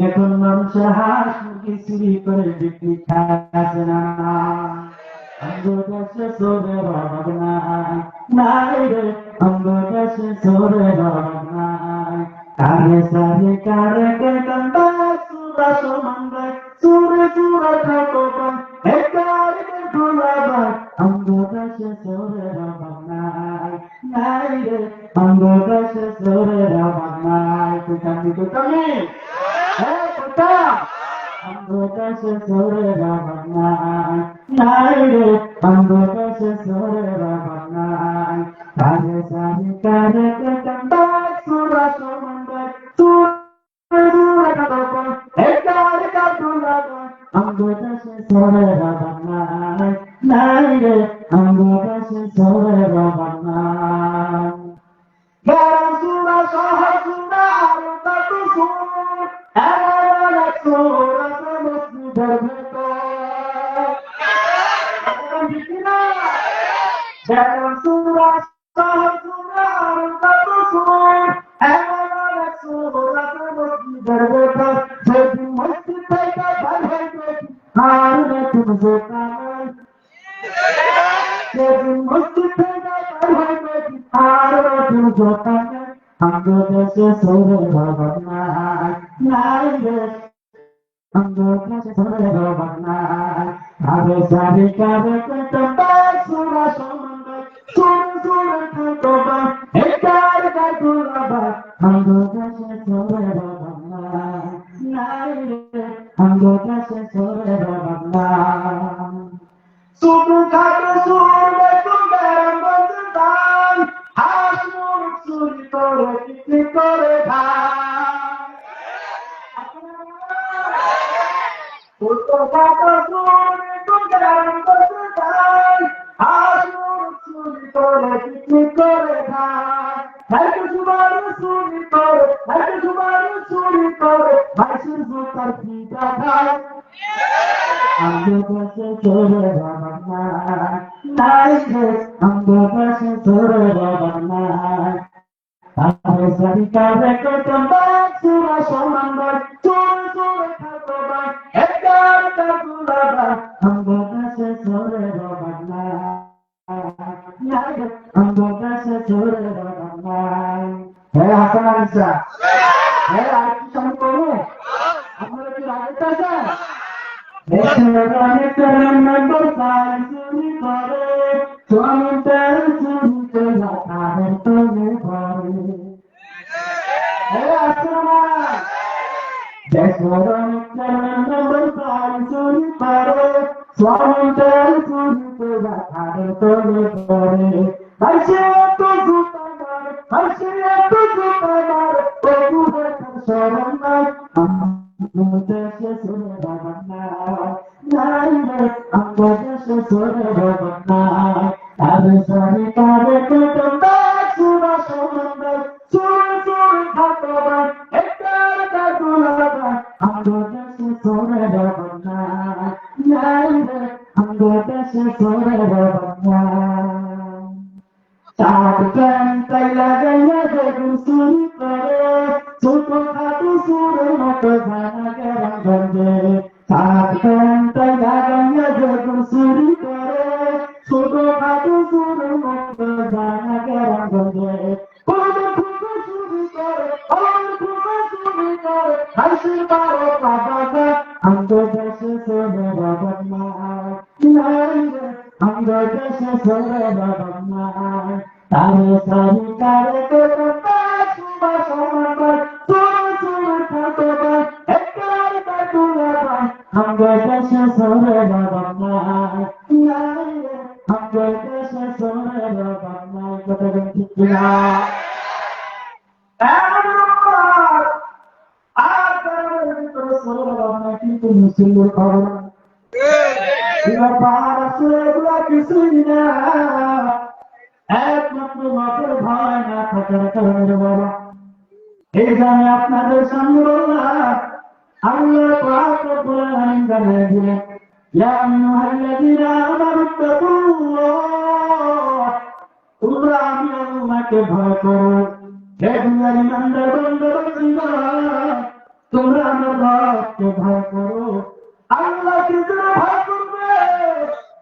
S1: এখন মানুষের হাঁস মুরগি চুরি করে বিক্রি খাচ্ছে না। আমাদের দেশে চোরের অভাব নাই, নাই রে আমাদের দেশে চোরের অভাব নাই। কারে সারে কারে কে কান্দা সুরা সমান্দায় সুরে সুরা ঠাকুর একারে ঢোলাবার আমাদের দেশে চোরের অভাব নাই, নাই রে আমাদের দেশে চোরের অভাব নাই। কোথামি কোথামি কোথা আমাদের দেশে চোরের অভাব নাই, নাই রে আমাদের দেশে চোরের অভাব নাই। কারে সারে কারে কে কান্দা সুরা সমান্দায় সুরে সুরা ঠাকুর একারে ঢোলাবার আমাদের দেশে চোরের অভাব নাই, নাই রে আমাদের দেশে চোরের অভাব নাই। গ্রাম সুরা শহর সুরা আরো কত সুর, এমন এক সুর আছে মসজিদের ভেতর। গ্রাম সুরা শহর সুরা আরো কত সুর, এমন এক সুর আছে মসজিদের ভেতর। সেদিন মসজিদ থেকে বের হইবে আর নতুন জোতায়, সেদিন মসজিদ থেকে বের হইবে আর নতুন জোতায়। আমাদের দেশে চোরের অভাব নাই, নাই রে আমাদের দেশে চোরের অভাব নাই। কারে সারে কারে কে কান্দা সুরা সমান্দায় সুরে সুরে ঠাকুর একারে ঢোলাবার আমাদের দেশে চোরের অভাব নাই, নাই রে আমাদের দেশে চোরের অভাব নাই। শুধু খাটো সুর দেখুন গ্রামগঞ্জের দান, হাঁস মুরগ চুরি করে বিক্রি করে খায়। ছোটখাটো সুর দেখুন গ্রামগঞ্জের দান, হাঁস মুরগ চুরি করে বিক্রি করে খায়। একটু সুবারু চুরি করে, একটু সুবারু চুরি করে মাইসুর জোতার পিঠা খায়। আমাদের দেশে চোরের বাবা নাই রে অন্ধকাশে তোরে বাবা নাই আমি সরকারে কতম সুরা সমান্বর চোর চোর থাকো ভাই একবার কাকুলা ভাই অন্ধকাশে তোরে বাবা নাই রে অন্ধকাশে তোরে বাবা নাই হে হাসান আলিসা হে আর কি সঙ্গে করবো আপনারা কি রাখতে চান অনেক নম্বর পাই চুরি করে চমতার চুরিতে লাখার তোলে করে অনেক নম্বর পাই চুরি করে চমতার চুরিতে লাখার তোলে করে হাসে তো জুতার হাসে তো জুতার প্রভু শরণ নাই দেশে চলে বাবা নাই রে আমার দেশে চলে বাবা নাই আমি সরকারে কত সুরা সুন্দর চুর চুর থাকো ভাই একটার কাকুলা ভাই আমার দেশে চলে বাবা নাই রে আমার দেশে চলে বাবা নাই চার ঘন্টায় লাগাইয়া দেখুন চুরি করে ছোট খাটো সুরের মতো ভাঙা গেলাম গঞ্জে চার ঘন্টায় লাগাইয়া দেখুন চুরি করে ছোট খাটো সুরের মতো ভাঙা গেলাম গঞ্জে চুরি করে চুরি করে হাসির বারো বাবা আমাদের দেশে চলে বাবা নাই রে আমাদের দেশে চলে বাবা নাই তারে সরকারে কত সুবা সমান্বর চোর চোর থাকো ভাই একবার কাকুলা ভাই আমাদের দেশে চলে বাবা নাই রে আমাদের দেশে চলে বাবা নাই কথা ঠিক কিনা কিন্তু মুসলিমের খবর কিছুই না একমাত্র বাপের ভয় না থাকার কারণে বাবা এই জানে আপনাদের সামনে বললাম আল্লাহ পাক রব্বুল আলামিন জানিয়ে দিলেন ইয়া আইয়ুহাল্লাযীনা আমানু তাকুল্লাহ তোমরা আমি আল্লাহকে ভয় করো হে দুনিয়ার ইমানদার বান্দা তোমরা আমার রবকে ভয় করো আল্লাহকে যারা ভয় করবে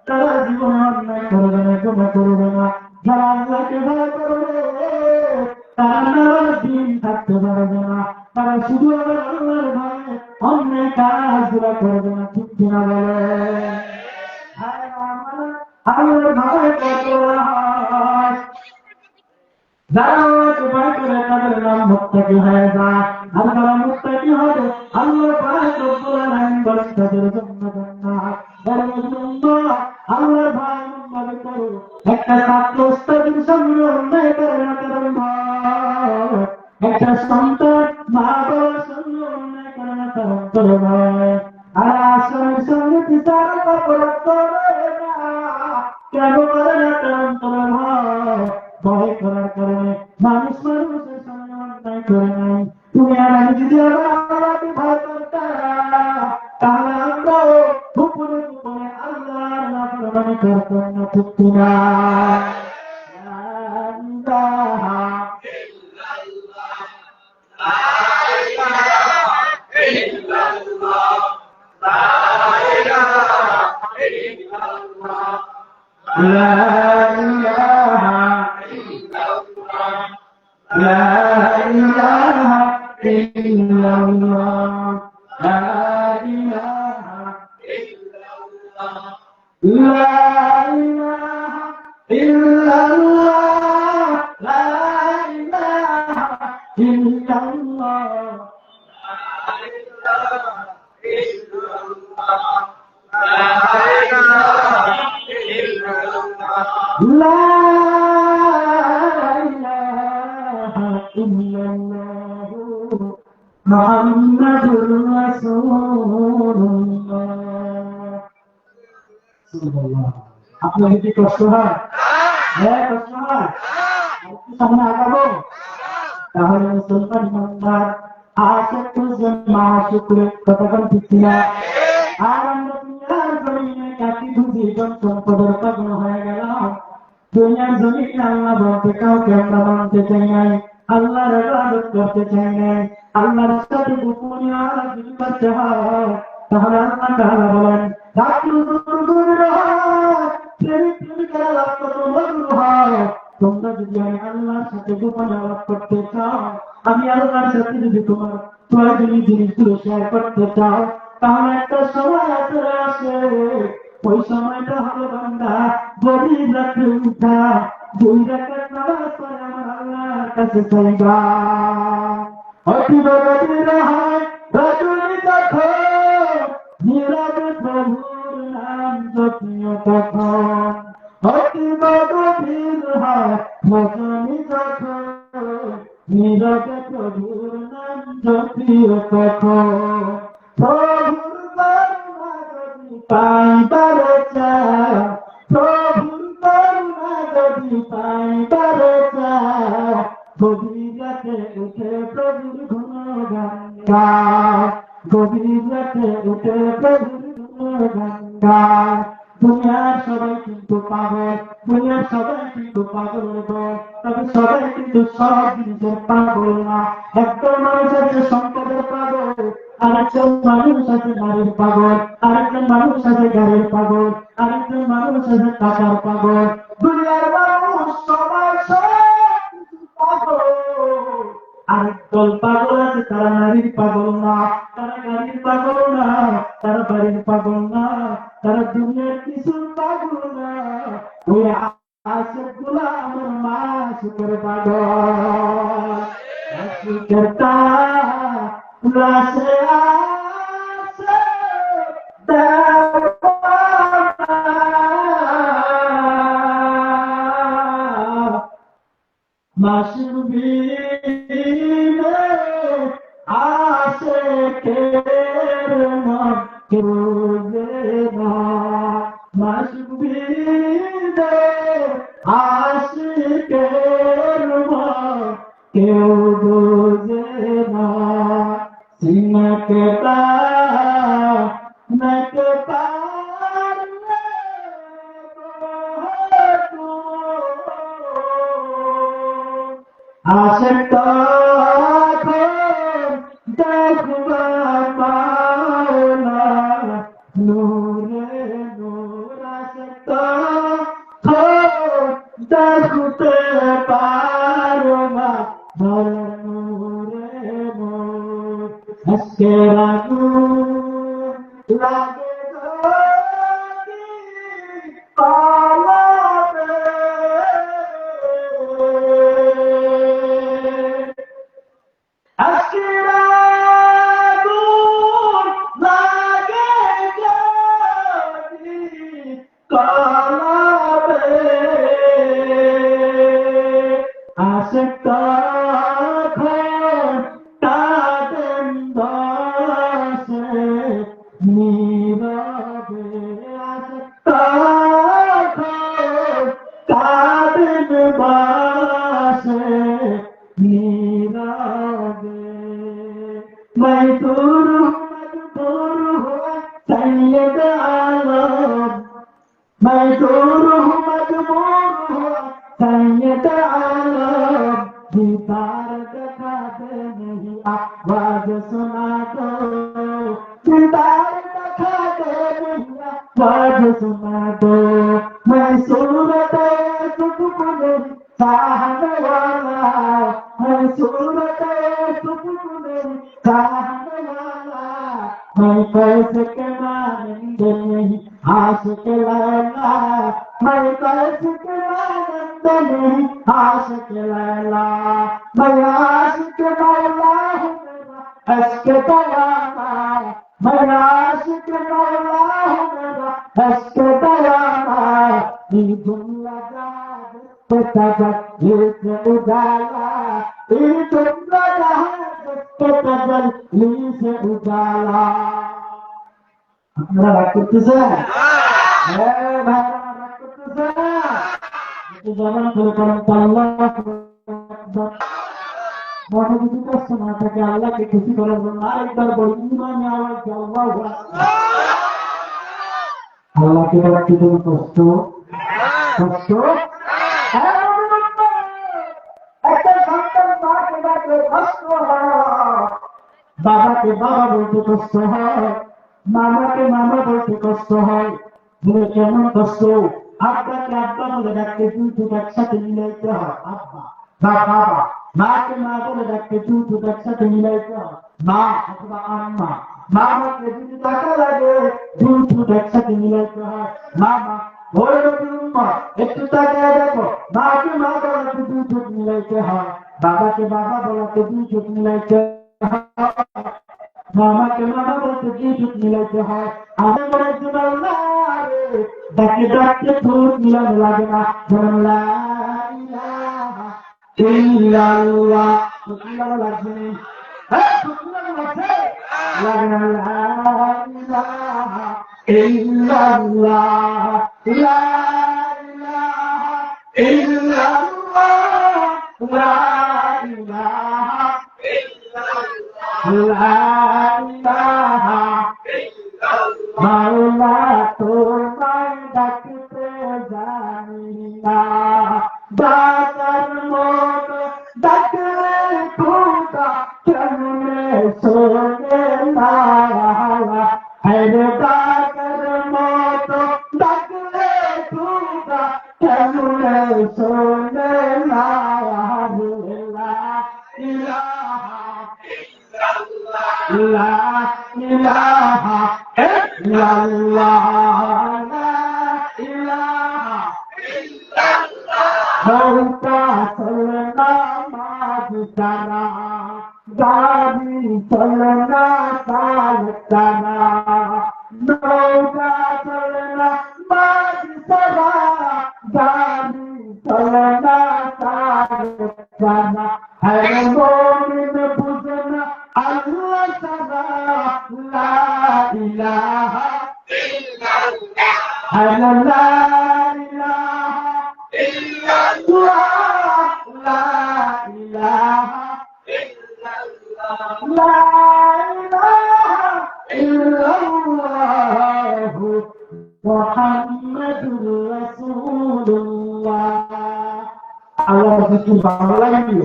S1: তারা জীবনে অন্যায় করবে না গুনাহ করবে না যারা আল্লাহকে ভয় করবে তারা দিন থাকতে পারবে না তারা শুধু আল্লাহর ভয়ে অন্যায় কাজগুলো করবে না ঠিক কিনা বলে আল্লাহর ভয় করতে হয় যারা আল্লাহকে ভয় করে তাদের নাম মুত্তাকি হয়ে যায় আর যারা মুত্তাকি হবে আল্লাহ পাক রব্বুল আলামিন বলেন তাদের জন্য জান্নাত আল্লাহর ভয় মনে করো একটা ছাত্র উস্তাদের সামনে অন্যায় করে না কারণ ভয় একটা সন্তান মা বাবার সামনে অন্যায় করে না কারণ করে ভয় আর আসলের সঙ্গে বিচার অপরাধ করে না কেন করে না কারণ করে ভয় করার কারণে মানুষ মানুষের সামনে অন্যায় করে নাই তুমি আর আমি যদি আল্লাহকে ভয় করতাম তাহলে আমরাও গোপনে গোপনে আল্লাহর নাফরমানি করতাম না ঠিক কিনা আপনার কি কষ্ট হয়? হ্যাঁ কষ্ট হয়। সামনে আগাবো তাহলে মুসলমান ইমানদার কথা ঠিক না আর আমরা দুনিয়ার জমিনে কাটি খুঁজি ধন সম্পদের পাগল হয়ে গেলাম। দুনিয়ার জমিনে আল্লাহ বলতে কাউকে আমরা মানতে চাই নাই, আল্লাহর ইবাদত করতে চাই নাই, আল্লাহর সাথে গোপনীয় আলাপ করতে হয়। তাহলে আল্লাহ তাআলা বলেন, রাত্রি দুপুর হয়, প্রেমিকেরা লাভ কত মধুর হয়। তোমরা যদি আমি আল্লাহর সাথে গোপনে আলাপ করতে চাও, আমি আল্লাহর সাথে যদি তোমার প্রয়োজনীয় জিনিসগুলো শেয়ার করতে চাও, তাহলে একটা সময় আসে, ওই সময়টা হলো বান্দা গভীর রাত্রে উঠা, 2 রাকাত নামাজ পড়ে আমার আল্লাহর কাছে চাইবা। অতীব গভীর হয় রজনী তখন, নীরবে প্রভুর নাম জপিও তখন। অতীব গভীর হয় রজনী তখন, নীরবে প্রভুর নাম জপিও তখন। প্রভুর করুণা যদি পাইবারে চাও, প্রভুর করুণা যদি পাইবারে চাও, গভীর রাতে উঠে প্রভুর গুণগান গাও, গভীর রাতে উঠে প্রভুর গুণগান গাও। দুনিয়ার সবাই কিন্তু পাগল, দুনিয়ার সবাই কিন্তু পাগল, তবে সবাই কিন্তু সব জিনিসের পাগল না। একজন মানুষ আছে সম্পদের পাগল, আরেকজন মানুষ আছে নারীর পাগল, আরেকজন মানুষ আছে গাড়ির পাগল, আরেকজন মানুষ আছে টাকার পাগল। দুনিয়ার মানুষ সবাই সব কিছু পাগল। আরেকদল পাগল আছে, তারা নারীর পাগল না, তারা গাড়ির পাগল না, তারা বাড়ির পাগল না, তারা দুনিয়ার কিছু পাগল না। ওই আশেকগুলা আমার মা সুখের পাগল। সুখের লাশে আসে মাসুম বিনে আসে কের মন কেউজে না, মাসুম বিনে আসে কের মন কেউ বোঝে না। সিনাকে তার নাকে তার আশেক তখন দেখবার পাওনা, নূরে নূর। আশেক তখন দেখতে পারো না, নূরে নূর। আজকের আগুন লাগে যদি পালাবে, আজকের আগুন লাগে যদি পালাবে, আশেক তখন কাঁদেন বসে নীরবে, আশেক তখন কাঁদেন বসে নীরবে। मैं दूर मजबूर हुआ सैयद आलम, मैं दूर हूँ मजबूर हुआ सैयद आलम। दीदार दिखा दे नहीं आवाज सुना दो, दीदार दिखा दे नहीं आवाज सुना दो। मैं सूरत सुकून चाहने वाला, मैं सूरत सुकून चाहने वाला। मैं पैसे के मानंदे नहीं आशिक लैला, मैं पैसे के मानंदे नहीं आशिक लैला। मैं आशिक लैला हूँ मेरा अश्क दयाना, मैं आशिक लैला हूँ मेरा अश्क दयाना। ईदुल लगा तजल्ली से उजाला, ईदुल लगा तजल्ली से उजाला। আপনারা রাগ করতেছেন? হ্যাঁ ভাই, রাগ করতেছেন? জবান করে করেন আল্লাহু আকবার। মনে যদি কষ্ট না থাকে আল্লাহকে খুশি করার জন্য আরেকবার বলি ইমানে আওয়াজ আল্লাহু আকবার। আল্লাহকে বলা কি কোনো কষ্ট? কষ্ট? একটা সন্তান মাকে ডাকলে কষ্ট হয়, বাবাকে বাবা বলতে কষ্ট হয়, মামাকে মামা বলতে কষ্ট হয়। বলে কেমন কষ্ট? আব্বাকে আব্বা বলে ডাকতে দুটো একসাথে মিলাইতে হয়, আব্বা বা বাবা। মাকে মা বলে ডাকতে দুটো একসাথে মিলাইতে হয়, মা অথবা আম্মা। মামাকে যদি টাকা লাগে দুটো একসাথে মিলাইতে হয়, মামা। ওই একটু তাকায় দেখো, মাকে মা বলাতে দুটো মিলাইতে হয়, বাবাকে বাবা বলাতে দুটো মিলাইতে হয়, মামাকে মামা বলতে দুটো মিলাইতে হয়। আমি বলে ডাকে ডাকতে দুধ মিলানো লাগে না, মিলানো লাগবে লাগে না, মাওলা তোমায় ডাকতে জানি না, ডাকার মতো ডাকলে খোদা কেমনে শোনে না, ডাকার মতো ডাকলে খোদা কেমনে শোনে না, লা ইলাহা ইল্লাল্লাহ, লা ইলাহা ইল্লাল্লাহ। নৌকা চলে না মাঝ জানা, গাড়ি চলে না চাল জানা, নৌকা চলে না মাঝ জানা, গাড়ি চলে না চাল জানা। হ্যাঁ মোমিন বুঝে না আল্লাহ ছাড়া, লা ইলাহা ইল্লাল্লাহ, লা ইলাহা ইল্লাল্লাহ, লা ইলাহা ইল্লাল্লাহ, লা ইলাহা ইল্লাল্লাহ মুহাম্মাদুর রাসূলুল্লাহ। আল্লাহ কিছু ভালো লাগে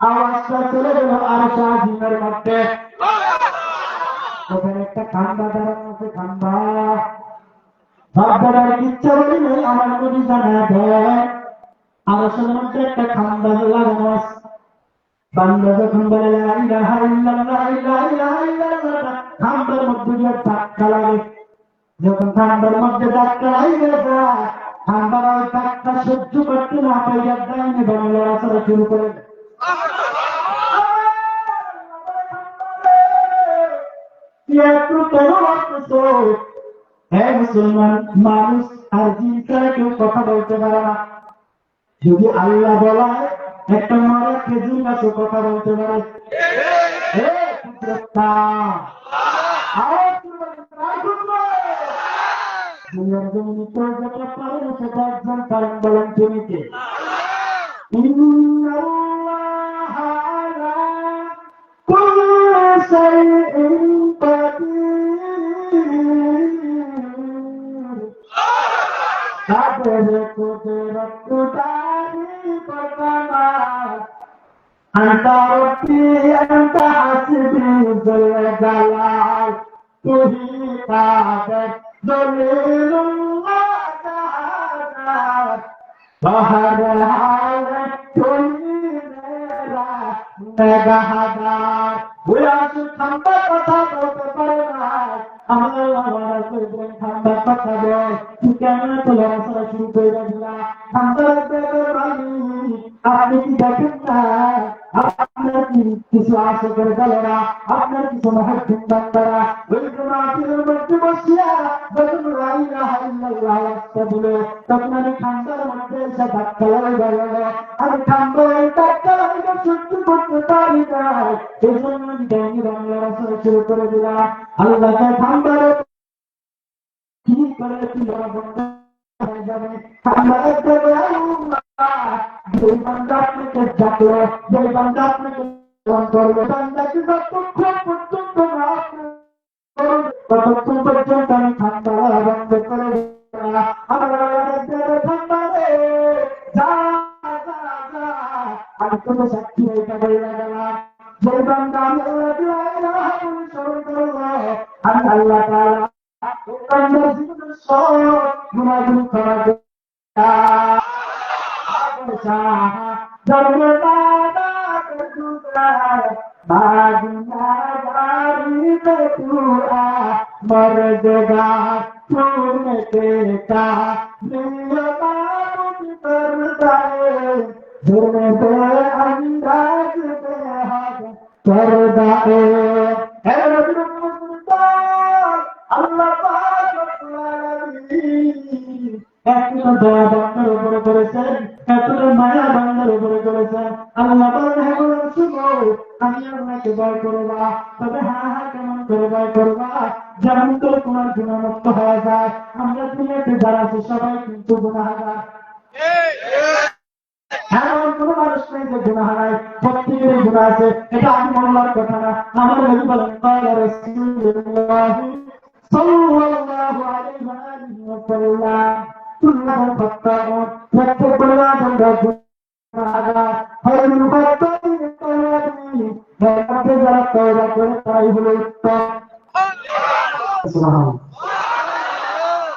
S1: আওয়াজটা চলে গেল আর শাহিনের মধ্যে। ওখানে একটা খাম্বা দাঁড়ানো আছে, খাম্বা ভাব দাঁড়ার ইচ্ছা বলি নেই, আমার নদী জানা দেয়। আওয়াজের মধ্যে একটা খাম্বা লাগানো আছে। বান্দা যখন বলে লা ইলাহা ইল্লাল্লাহ, লা ইলাহা ইল্লাল্লাহ, খাম্বার মধ্যে দিয়ে ধাক্কা লাগে। যখন খাম্বার মধ্যে ধাক্কা লাগে যায়, খাম্বার ওই ধাক্কা সহ্য করতে না পাইয়া ডাইনে বামে লড়াচড়া শুরু করে। মুসলমান মানুষ আর জিন ছাড়া কেউ কথা বলতে পারে না। যদি আল্লাহ বলায় একটা মারা খেজুর গাছও কথা বলতে পারে। দুনিয়ার জমিনে কেউ যেটা পারে না সেটা একজন পারেন, বলেন তুমি কে? أنت ربي أنت حسبي جل جلال، تهي قادر ذليل وتعالى، بحر الحالة تهي मेरा मेघाधार। ওরা খাম্বা কথা বলতে পারে না, আমার খাম্বা কথা বল, তুই কেমন তো লড়াচড়া শুরু করে দিলা? খাম্বার মালিক আপনি কি দেখেন না আপনার কি কিছু আশা করে গেল না, আপনার কিছু মহাদ্দিন বান্দারা ওই মাহফিলের মধ্যে বসিয়া যখন লা ইলাহা ইল্লাল্লাহ আওয়াজটা দিল, তখন আমি খাম্বার মধ্যে এসে ধাক্কা লাগে গেল। আমি খাম্বার ধাক্কা লাগে সহ্য করতে পারি না, এই জন্য আমি ডাইনি বাংলা রাস্তা শুরু করে দিলাম। আল্লাহকে খাম্বার কি করে তুই বন্ধ হয়ে যাবে। খাম্বারের দেবে যে বান্দা আপনাকে ডাকলো, যে বান্দা আপনাকে করবে, বান্দাকে যতক্ষণ পর্যন্ত না ততক্ষণ পর্যন্ত আমি ঠান্ডা বন্ধ করে আমি কোনো সাক্ষী হইতে পারি না গেলাম। যে বান্দা আমি আল্লাহ তাআলা বান্দার জীবনের সব গুনাহগুলো ক্ষমা করে मर्दगा का अंदाज करदाए अल्लाह এতটা দয়া বান্দার উপরে করেছেন, এতটা মায়া বান্দার উপরে করেছেন। আল্লাহ শুনো, আমি আপনাকে ভয় করবা, তবে হ্যাঁ কেমন করে ভয় করবা, যেমন করে তোমার গুণামুক্ত হওয়া যায়। আমরা দুনিয়াতে যারা আছি সবাই কিন্তু গুণাহার, এমন কোন মানুষ নেই যে গুণা হারায়, প্রত্যেকেরই গুণা আছে। এটা আমি বলার কথা না, আমার নবী বলেন সাল্লাল্লাহু আলাইহি ওয়া সাল্লাম কুল্লুকুম খাত্তাউন, প্রত্যেক গুনাহগার গুনাহগার, খায়রুল খাত্তাইন তাওয়াবুন, যারা তওবা করে তারাই হলো উত্তম। সুবহানাল্লাহ।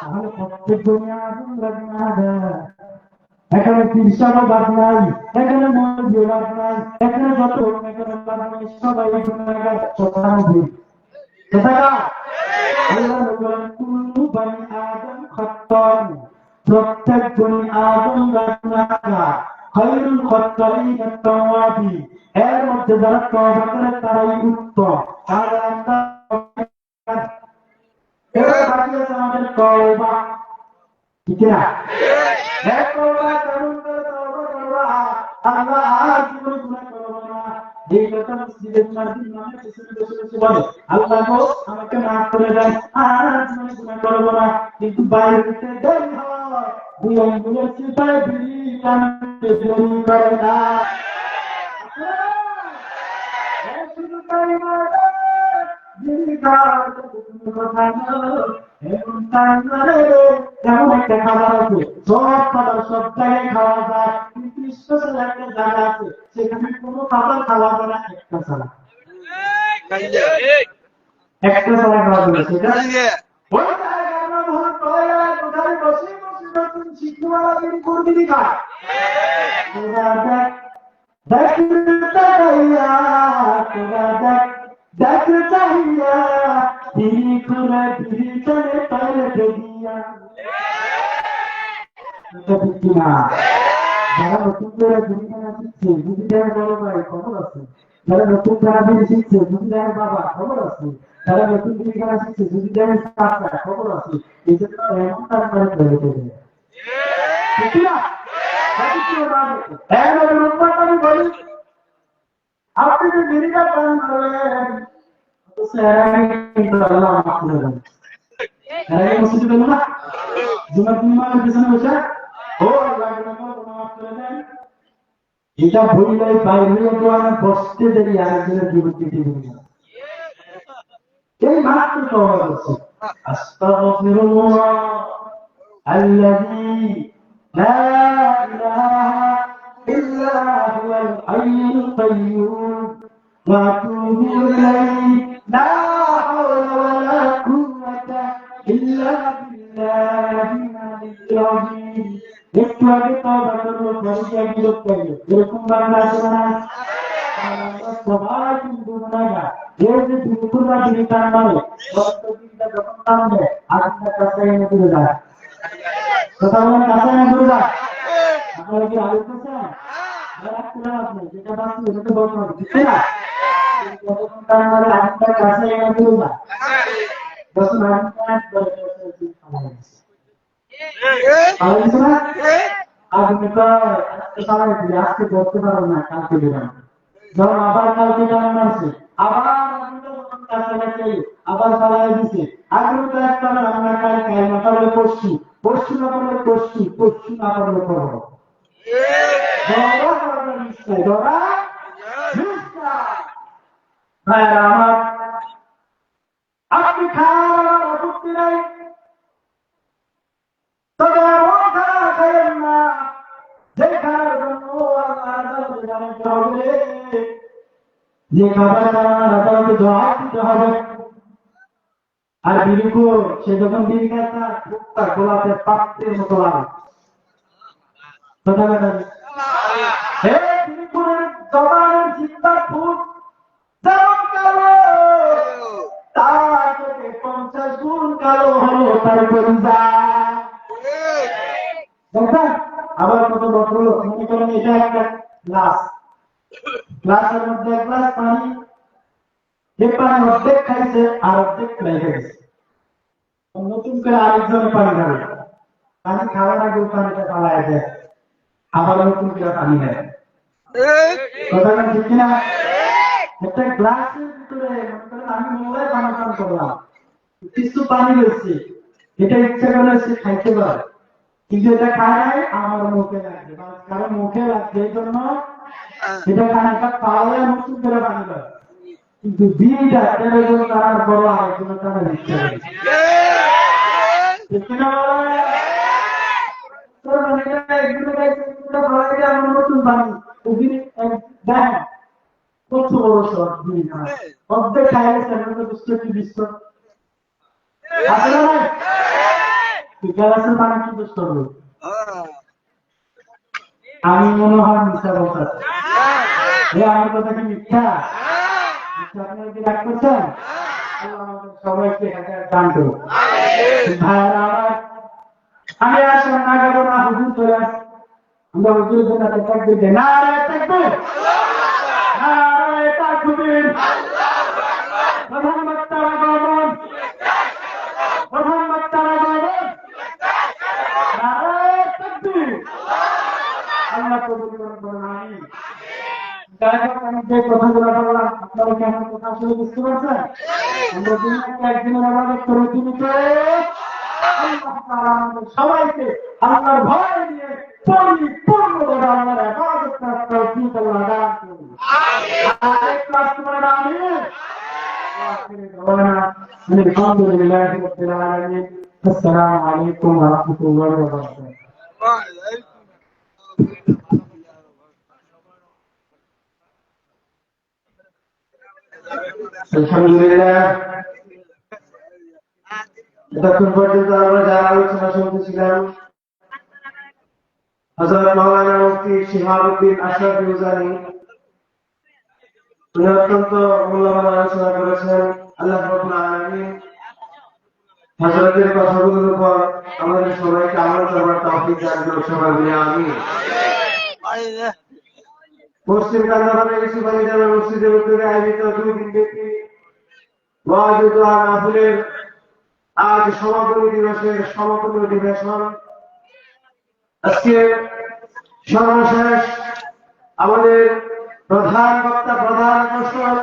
S1: তাহলে প্রত্যেক গুনাহগার গুনাহগার, এখানে তিরসানো বাদ নাই, এখানে মন্দির বাদ নাই, এখানে যত এখানে বাদ নাই, সবাই গুনাহগার, সবাই ভুল। প্রত্যেক বনি আদম গুনাহগার, খায়রুল খাত্তাইন তাওয়াবুন, এর মধ্যে যারা তওবা করে তারাই উত্তম। আর আমরা এরা বাকি আছে আমাদের তওবা, ঠিক না? আল্লাহ আর জীবনে গুনাহ করব না, এই কথা মসজিদে মার্দিন নামে কিছু বলে, আল্লাহ গো আমাকে মাফ করে দেন, আর জীবনে গুনাহ করব না। কিন্তু বাইরে দেরি হয়, দুই আঙ্গুলের চিপায় বিড়ি টানতে দেরি করে না। শুধু তাই নয়, এমন একটা খাবার আছে, সব খাবার সব জায়গায় খাওয়া যায়, কিন্তু স্পেশাল একটা জায়গা আছে, সেখানে কোনো খাবার খাওয়া যায় না একটা ছাড়া, একটা ছাড়া খাওয়া যাবে। সেটা ওই জায়গায় আমরা ভোট করে কোথায় বসে বসে নতুন শিক্ষাওয়ালা দিন করবি খায় देख चाहिए धीरे खुला धीरे चले पहले दे दिया ना যারা নতুন করে দুনিয়া শিখছে বুঝিদের বড় ভাই খবর আছে, যারা নতুন যারা শিখছে বুঝিদের বাবা খবর আছে, যারা নতুন দিকে শিখছে বুঝিদের চাচা খবর আছে। এই জন্য এমন কাজ করে ধরে দেবে, ঠিক না? আমি বলি আপনি যে বিড়িটা পান করেন এটা ভুললে বাইরে বসতে দেরি আরেকজনের বিরুদ্ধে এই মাত্র তওবা করছে, আস্তাগফিরুল্লাহ আল্লাযী লা ইলাহা ইল্লা হুয়াল হাইয়ুল কাইয়্যুম ওয়া আতুবু ইলাইহি লা হাওলা ওয়ালা কুওয়াতা ইল্লা বিল্লাহিল আলিয়্যিল আযীম। একটু আগে তওবা করলো, পরে বিরোধ করলো, এরকম বাংলা আছে না? সবাই কিন্তু গুনাহগার। এই যে দুপুরটা দিন তার মানে দিনটা যখন নামবে আরেকটা কাছে এনে তুলে যায়, কথা বলেন কাছে এনে তুলে যায়। আপনারা কি আলোচনা আপনি যেটা বাকি ওটা তো বলতে হবে, ঠিক না? তার মানে আরেকটা কাছে এনে তুলে যায়, যখন আরেকটা আজকে তো আজকে করতে পারবো না, কালকে দিলাম, যখন আবার কালকে জানানো আছে আবার আবার চালাই দিচ্ছে। আগে তো একটা রান্না খাই খাই না পারলে পড়ছি, পড়ছি না পারলে পড়ছি, পড়ছি না পারলে পড়বো, আমার আপনি খাওয়ার আপত্তি নাই, তবে এমন খাওয়া খাইয়েন না যে খাওয়ার জন্য যে খাবার আদালতে জবাব দিতে হবে। আর বিলুকু সে যখন বিল খায় তার ফুটটা গোলাপের পাত্রের মতো লাগে। কথা বলেন, হে বিলুকুরের জবানের চিন্তার ফুট যেমন কালো, তার থেকে 50 গুণ কালো হলো তার পরিচা। দেখেন আবার কত ভদ্রলোক মনে করেন এটা একটা গ্লাস, গ্লাসের মধ্যে এক গ্লাস পানি, যে পানি অর্ধেক খাইছে আর অর্ধেক রেখে গেছে, নতুন করে আরেকজন পানি খাবে, পানি খাওয়ার আগে পানিটা পালায় যায়, আবার নতুন করে পানি নেয়। কথাটা ঠিক কিনা? একটা গ্লাসের ভিতরে আমি মোবাইল পানি পান করলাম, কিছু পানি রয়েছে, এটা ইচ্ছা করে সে খাইতে পারে, কিন্তু এটা খায় আমার মুখে লাগবে, কারণ মুখে লাগবে এই জন্য এটা খানিকটা পাওয়া নতুন করে পানি পায়। কিন্তু বিলটা 13 জন টাকার বড় আরেকজন টাকা দিচ্ছে নতুন পানি দেখেন কত বড় শখ অর্ধেক খাইলে বুঝতে কি বিশ্ব আসলে নাই গ্যালাসের পানি কি বুঝতে হবে। আমি মনে হয় মিথ্যা বলতেছি, আমার কথা কি মিথ্যা? আপনারা কি রাগ করছেন? সবাইকে দান করুন। আমি আর না যাবো না, হুজুর চলে আসি, আমরা হুজুরের জন্য তাকবীর দেই, নারে তাকবীর, নারে তাকবীর। প্রধান বক্তারা বলেন, প্রধান বক্তারা বলেন, নারে তাকবীর। আল্লাহ কবুল করুন, আমিন। যে কথাগুলো বললাম আপনারা কি আমার কথা আসলে বুঝতে পারছেন? আমরা দুনিয়াতে একদিনের আমাদের করে দিতে সবাইকে আল্লাহর ভয় নিয়ে পরিপূর্ণভাবে আল্লাহর ইবাদত করার তৌফিক আল্লাহ দান করুন। আমিন। আলহামদুলিল্লাহি রাব্বিল আলামিন। আসসালামু আলাইকুম ওয়া রাহমাতুল্লাহি ওয়া বারাকাতুহু। আলহামদুলিল্লাহ, এতক্ষণ পর্যন্ত আমরা যারা আলোচনা শুনতেছিলাম হযরত মাওলানা মুফতি শিহাবুদ্দিন আশরাফ মিজানী, উনি অত্যন্ত মূল্যবান আলোচনা করেছেন। আল্লাহ রাব্বুল আলামিন হযরতের কথাগুলোর উপর আমাদের সবাইকে আমল করার তৌফিক দান করুন, সবাই বলি আমিন। পশ্চিম কান্দারবাজার ইউসুফ আলী জামে মসজিদের উদ্যোগে আয়োজিত 2 দিনব্যাপী ওয়াজ ও দোয়া মাহফিলের আজ সমাপনী দিবসের সমাপনী অধিবেশন। আজকে সর্বশেষ আমাদের প্রধান বক্তা, প্রধান আকর্ষণ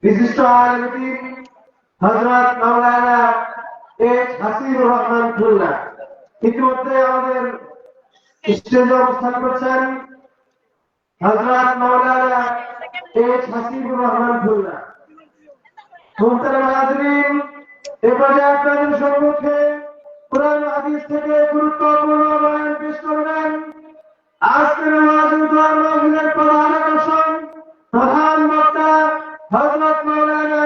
S1: বিশিষ্ট আলেম হযরত মাওলানা এইচ হাসিবুর রহমান খুলনা। ইতিমধ্যে আমাদের স্টেজে অবস্থান করছেন হযরত মাওলানা এইচ হাসিবুর রহমান খুলনা। মোহতারাম হাজরিন, এ পর্যায়ে আপনাদের সম্মুখে কুরআন হাদিস থেকে গুরুত্বপূর্ণ বয়ান পেশ করবেন আজকের ওয়াজ ও দোয়া মাহফিলের প্রধান আকর্ষণ, প্রধান বক্তা হযরত মাওলানা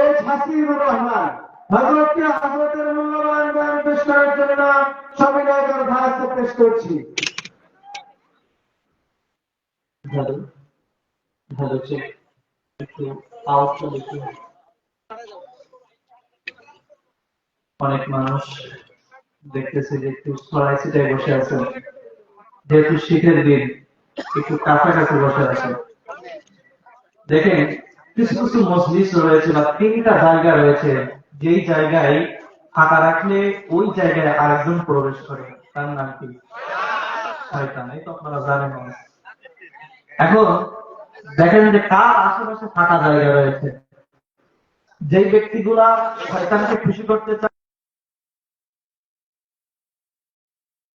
S1: এইচ হাসিবুর রহমান। হযরতের মূল্যবান বয়ান পেশ করার জন্য সবিনয় দরখাস্ত পেশ করছি।
S2: অনেক মানুষ দেখতেছে যে একটু সরাই ছিটায় বসে আছে, যেহেতু শীতের দিন একটু কাছাকাছি বসে আছে। দেখেন কিছু কিছু মসজিদ রয়েছে বা 3টা জায়গা রয়েছে, যেই জায়গায় ফাঁকা রাখলে ওই জায়গায় আরেকজন প্রবেশ করে, তার নাম কি? শয়তান। এই তো আপনারা জানেন। এখন দেখেন যে কার আশেপাশে ফাঁকা জায়গা রয়েছে, যেই ব্যক্তিগুলা শয়তানকে খুশি করতে চায়